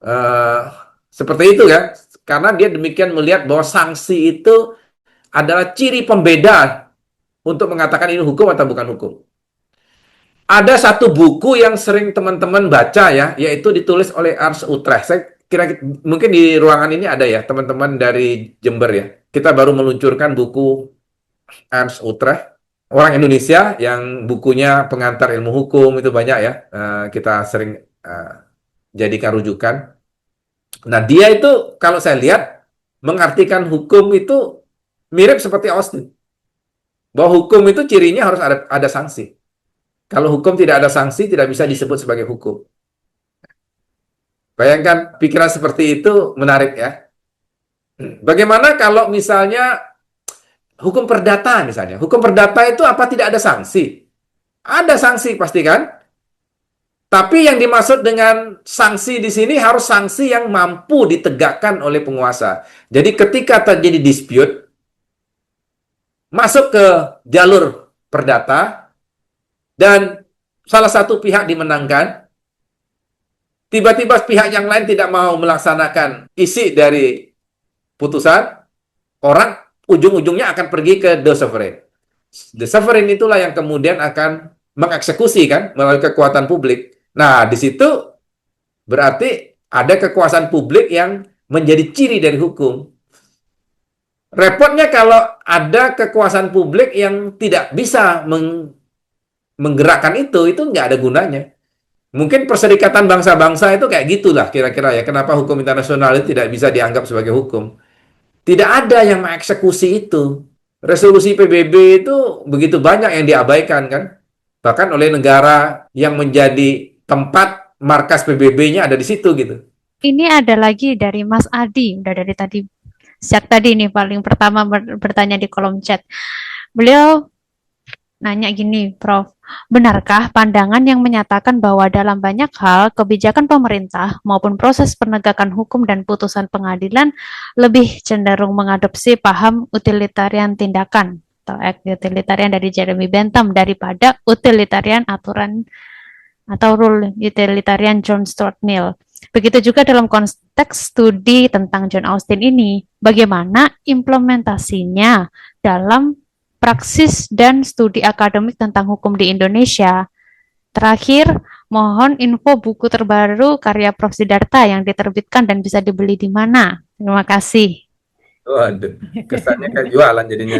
Eh, Seperti itu ya. Karena dia demikian melihat bahwa sanksi itu adalah ciri pembeda untuk mengatakan ini hukum atau bukan hukum. Ada satu buku yang sering teman-teman baca ya, yaitu ditulis oleh Ernst Utrecht. Saya kira mungkin di ruangan ini ada ya, teman-teman dari Jember ya. Kita baru meluncurkan buku Ernst Utrecht, orang Indonesia yang bukunya pengantar ilmu hukum itu banyak ya. Kita sering jadikan rujukan. Nah, dia itu kalau saya lihat mengartikan hukum itu mirip seperti Austin. Bahwa hukum itu cirinya harus ada sanksi. Kalau hukum tidak ada sanksi, tidak bisa disebut sebagai hukum. Bayangkan pikiran seperti itu menarik ya. Bagaimana kalau misalnya hukum perdata misalnya? Hukum perdata itu apa tidak ada sanksi? Ada sanksi pasti kan? Tapi yang dimaksud dengan sanksi di sini harus sanksi yang mampu ditegakkan oleh penguasa. Jadi ketika terjadi dispute, masuk ke jalur perdata, dan salah satu pihak dimenangkan, tiba-tiba pihak yang lain tidak mau melaksanakan isi dari putusan, orang ujung-ujungnya akan pergi ke the sovereign. The sovereign itulah yang kemudian akan mengeksekusi kan melalui kekuatan publik. Nah, di situ berarti ada kekuasaan publik yang menjadi ciri dari hukum. Repotnya kalau ada kekuasaan publik yang tidak bisa menggerakkan itu nggak ada gunanya. Mungkin Perserikatan Bangsa-Bangsa itu kayak gitulah kira-kira ya. Kenapa hukum internasional itu tidak bisa dianggap sebagai hukum? Tidak ada yang mengeksekusi itu. Resolusi PBB itu begitu banyak yang diabaikan kan. Bahkan oleh negara yang menjadi tempat markas PBB-nya ada di situ gitu.
Ini ada lagi dari Mas Adi, udah dari tadi, sejak tadi nih paling pertama bertanya di kolom chat. Beliau nanya gini, Prof. Benarkah pandangan yang menyatakan bahwa dalam banyak hal kebijakan pemerintah maupun proses penegakan hukum dan putusan pengadilan lebih cenderung mengadopsi paham utilitarian tindakan atau act utilitarian dari Jeremy Bentham daripada utilitarian aturan atau rule utilitarian John Stuart Mill? Begitu juga dalam konteks studi tentang John Austin ini, bagaimana implementasinya dalam praksis dan studi akademik tentang hukum di Indonesia. Terakhir, mohon info buku terbaru karya Prof. Sidarta yang diterbitkan dan bisa dibeli di mana. Terima kasih.
Waduh, kesannya kayak jualan jadinya.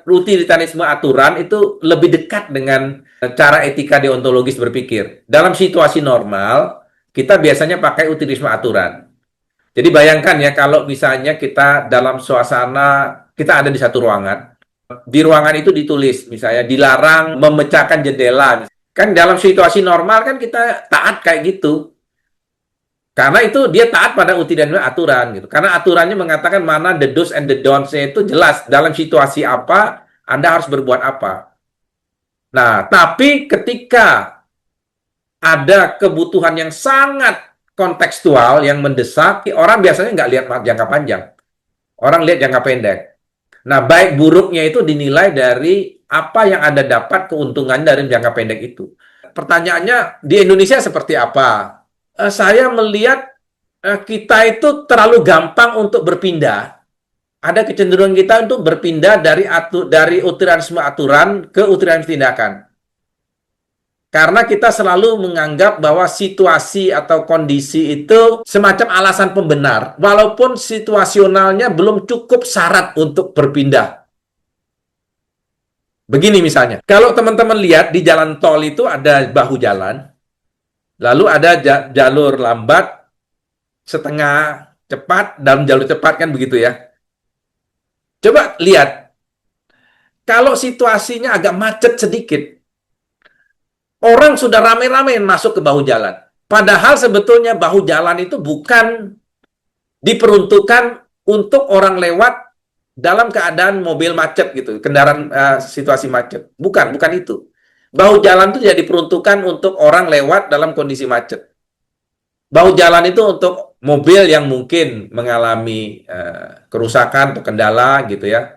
Utilitarisme aturan itu lebih dekat dengan cara etika deontologis berpikir. Dalam situasi normal, kita biasanya pakai utilitarisme aturan. Jadi bayangkan ya kalau misalnya kita dalam suasana, kita ada di satu ruangan, di ruangan itu ditulis misalnya dilarang memecahkan jendela. Kan dalam situasi normal kan kita taat kayak gitu. Karena itu dia taat pada utilitarisme aturan gitu. Karena aturannya mengatakan mana the do's and the don'ts-nya itu jelas dalam situasi apa Anda harus berbuat apa. Nah, tapi ketika ada kebutuhan yang sangat kontekstual yang mendesak, orang biasanya nggak lihat jangka panjang. Orang lihat jangka pendek. Nah, baik buruknya itu dinilai dari apa yang Anda dapat keuntungan dari jangka pendek itu. Pertanyaannya, di Indonesia seperti apa? Saya melihat kita itu terlalu gampang untuk berpindah. Ada kecenderungan kita untuk berpindah dari utilitarisme aturan ke utilitarisme tindakan. Karena kita selalu menganggap bahwa situasi atau kondisi itu semacam alasan pembenar, walaupun situasionalnya belum cukup syarat untuk berpindah. Begini misalnya, kalau teman-teman lihat di jalan tol itu ada bahu jalan, lalu ada jalur lambat, setengah cepat, dan jalur cepat kan begitu ya. Coba lihat, kalau situasinya agak macet sedikit, orang sudah rame-rame masuk ke bahu jalan. Padahal sebetulnya bahu jalan itu bukan diperuntukkan untuk orang lewat dalam keadaan mobil macet gitu, kendaraan situasi macet. Bukan itu. Bahu jalan itu tidak diperuntukkan untuk orang lewat dalam kondisi macet. Bahu jalan itu untuk mobil yang mungkin mengalami kerusakan atau kendala gitu ya.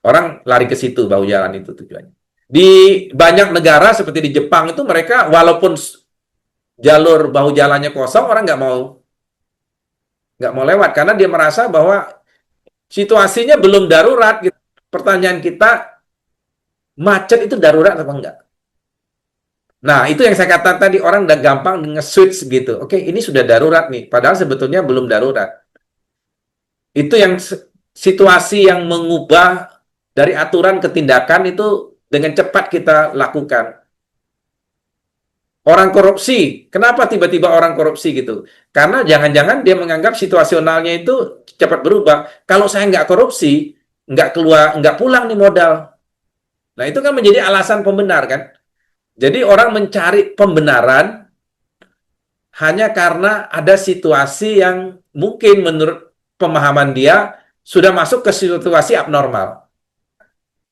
Orang lari ke situ, bahu jalan itu tujuannya. Di banyak negara seperti di Jepang itu mereka walaupun jalur bahu jalannya kosong, orang nggak mau lewat karena dia merasa bahwa situasinya belum darurat. Gitu. Pertanyaan kita, macet itu darurat apa enggak? Nah, itu yang saya katakan tadi, orang udah gampang nge-switch gitu. Oke, ini sudah darurat nih, padahal sebetulnya belum darurat. Itu yang situasi yang mengubah dari aturan ke tindakan itu dengan cepat kita lakukan. Orang korupsi, kenapa tiba-tiba orang korupsi gitu? Karena jangan-jangan dia menganggap situasionalnya itu cepat berubah. Kalau saya nggak korupsi, nggak pulang nih modal. Nah, itu kan menjadi alasan pembenar kan? Jadi orang mencari pembenaran hanya karena ada situasi yang mungkin menurut pemahaman dia sudah masuk ke situasi abnormal.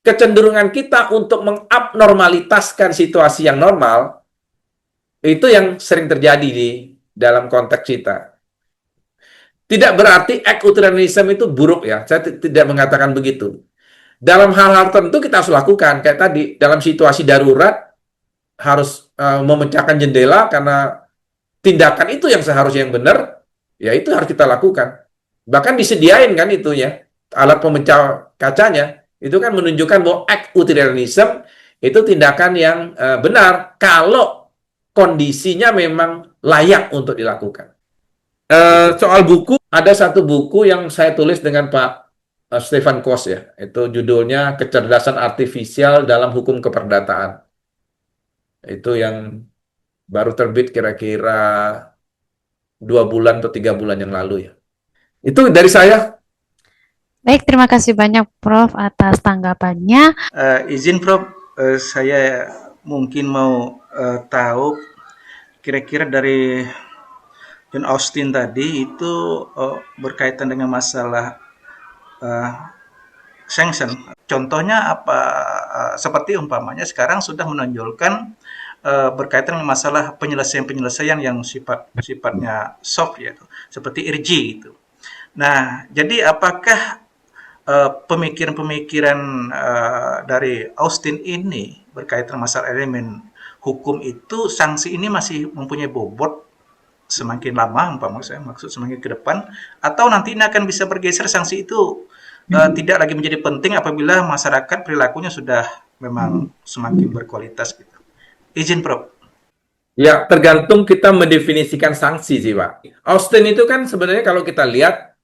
Kecenderungan kita untuk mengabnormalitaskan situasi yang normal, itu yang sering terjadi di dalam konteks kita. Tidak berarti ekutorianisme itu buruk ya, saya tidak mengatakan begitu. Dalam hal-hal tertentu kita harus lakukan, kayak tadi, dalam situasi darurat, harus memecahkan jendela karena tindakan itu yang seharusnya yang benar, ya itu harus kita lakukan. Bahkan disediain kan itu ya, alat pemecah kacanya, itu kan menunjukkan bahwa act utilitarianism itu tindakan yang benar kalau kondisinya memang layak untuk dilakukan. Soal buku, ada satu buku yang saya tulis dengan Pak Stefan Kos ya, itu judulnya Kecerdasan Artifisial dalam Hukum Keperdataan. Itu yang baru terbit kira-kira 2 bulan atau 3 bulan yang lalu ya. Itu dari saya.
Baik, terima kasih banyak Prof atas tanggapannya.
Izin Prof, saya mungkin mau tahu kira-kira dari John Austin tadi itu berkaitan dengan masalah sanction. Contohnya apa? Seperti umpamanya sekarang sudah menonjolkan berkaitan dengan masalah penyelesaian-penyelesaian yang sifatnya soft yaitu seperti RG itu. Nah, jadi apakah pemikiran-pemikiran dari Austin ini berkaitan masalah elemen hukum itu, sanksi ini masih mempunyai bobot semakin lama, saya maksud semakin ke depan, atau nanti ini akan bisa bergeser sanksi itu tidak lagi menjadi penting apabila masyarakat perilakunya sudah memang semakin berkualitas gitu. Izin Prof.
Ya, tergantung kita mendefinisikan sanksi sih Pak. Austin itu kan sebenarnya kalau kita lihat,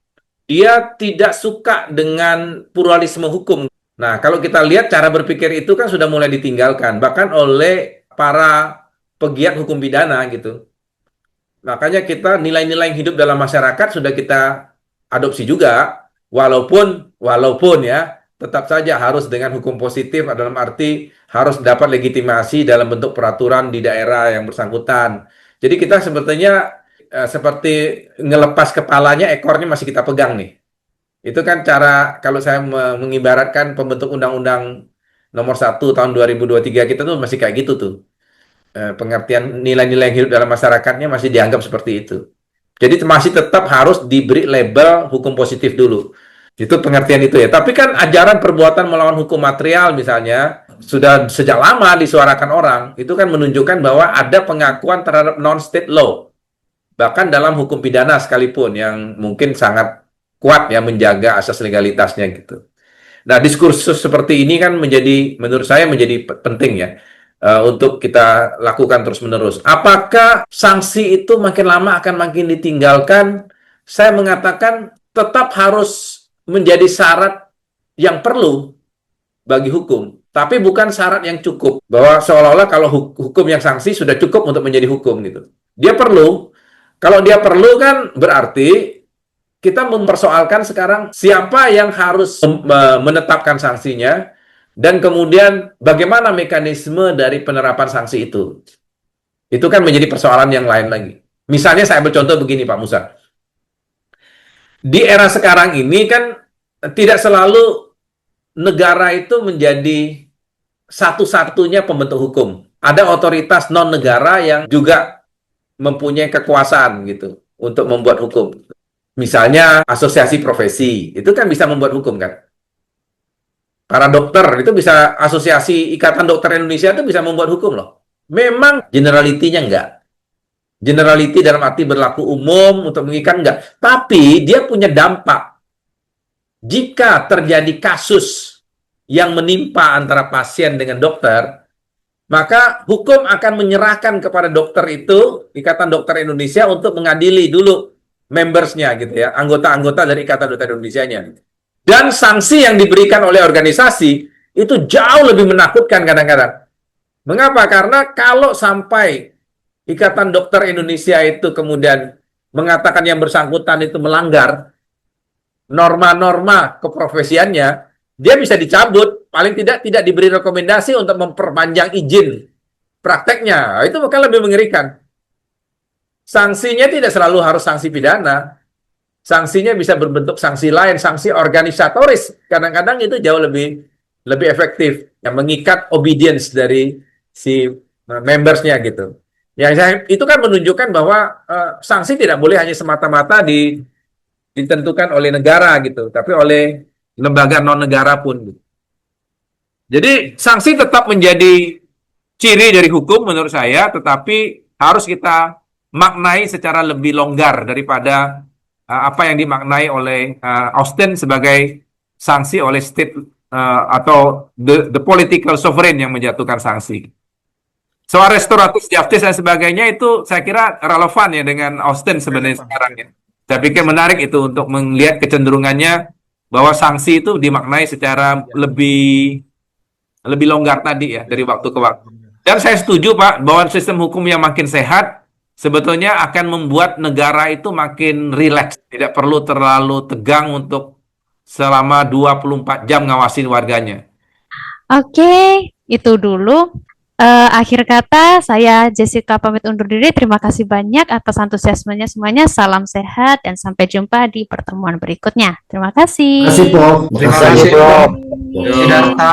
dia tidak suka dengan pluralisme hukum. Nah, kalau kita lihat cara berpikir itu kan sudah mulai ditinggalkan, bahkan oleh para pegiat hukum pidana gitu. Makanya kita nilai-nilai yang hidup dalam masyarakat sudah kita adopsi juga, walaupun ya, tetap saja harus dengan hukum positif, dalam arti harus dapat legitimasi dalam bentuk peraturan di daerah yang bersangkutan. Jadi kita sebetulnya seperti ngelepas kepalanya, ekornya masih kita pegang nih. Itu kan cara, kalau saya mengibaratkan pembentuk Undang-Undang Nomor 1 Tahun 2023 kita tuh masih kayak gitu tuh. Pengertian nilai-nilai yang hidup dalam masyarakatnya masih dianggap seperti itu. Jadi masih tetap harus diberi label hukum positif dulu. Itu pengertian itu ya. Tapi kan ajaran perbuatan melawan hukum material misalnya sudah sejak lama disuarakan orang. Itu kan menunjukkan bahwa ada pengakuan terhadap non-state law. Bahkan dalam hukum pidana sekalipun yang mungkin sangat kuat ya menjaga asas legalitasnya gitu. Nah, diskursus seperti ini kan menurut saya menjadi penting ya untuk kita lakukan terus-menerus. Apakah sanksi itu makin lama akan makin ditinggalkan? Saya mengatakan tetap harus menjadi syarat yang perlu bagi hukum, tapi bukan syarat yang cukup. Bahwa seolah-olah kalau hukum yang sanksi sudah cukup untuk menjadi hukum gitu. Dia perlu. Kalau dia perlu kan berarti kita mempersoalkan sekarang siapa yang harus menetapkan sanksinya dan kemudian bagaimana mekanisme dari penerapan sanksi itu. Itu kan menjadi persoalan yang lain lagi. Misalnya saya bercontoh begini Pak Musa. Di era sekarang ini kan tidak selalu negara itu menjadi satu-satunya pembentuk hukum. Ada otoritas non-negara yang juga mempunyai kekuasaan gitu untuk membuat hukum. Misalnya asosiasi profesi, itu kan bisa membuat hukum kan. Para dokter, itu bisa asosiasi Ikatan Dokter Indonesia itu bisa membuat hukum loh. Memang generality-nya enggak. Generality dalam arti berlaku umum untuk mengikat enggak. Tapi dia punya dampak. Jika terjadi kasus yang menimpa antara pasien dengan dokter, maka hukum akan menyerahkan kepada dokter itu, Ikatan Dokter Indonesia, untuk mengadili dulu membersnya gitu ya, anggota-anggota dari Ikatan Dokter Indonesia-nya. Dan sanksi yang diberikan oleh organisasi itu jauh lebih menakutkan kadang-kadang. Mengapa? Karena kalau sampai Ikatan Dokter Indonesia itu kemudian mengatakan yang bersangkutan itu melanggar norma-norma keprofesiannya, dia bisa dicabut, paling tidak diberi rekomendasi untuk memperpanjang izin prakteknya. Itu bahkan lebih mengerikan. Sanksinya tidak selalu harus sanksi pidana. Sanksinya bisa berbentuk sanksi lain, sanksi organisatoris. Kadang-kadang itu jauh lebih efektif, yang mengikat obedience dari si membersnya gitu. Itu kan menunjukkan bahwa sanksi tidak boleh hanya semata-mata ditentukan oleh negara gitu, tapi oleh lembaga non-negara pun. Gitu. Jadi sanksi tetap menjadi ciri dari hukum menurut saya, tetapi harus kita maknai secara lebih longgar daripada apa yang dimaknai oleh Austin sebagai sanksi oleh state atau the political sovereign yang menjatuhkan sanksi. Soal restoratif justice dan sebagainya itu saya kira relevan ya dengan Austin sebenarnya sekarang ya. Saya pikir menarik itu untuk melihat kecenderungannya bahwa sanksi itu dimaknai secara lebih longgar tadi ya dari waktu ke waktu. Dan saya setuju Pak bahwa sistem hukum yang makin sehat sebetulnya akan membuat negara itu makin rileks, tidak perlu terlalu tegang untuk selama 24 jam ngawasin warganya.
Oke, itu dulu. Akhir kata, saya Jessica pamit undur diri. Terima kasih banyak atas antusiasmenya semuanya. Salam sehat dan sampai jumpa di pertemuan berikutnya. Terima kasih.
Terima kasih, Prof.
Terima kasih, Prof.
Prof.
Siddhartha.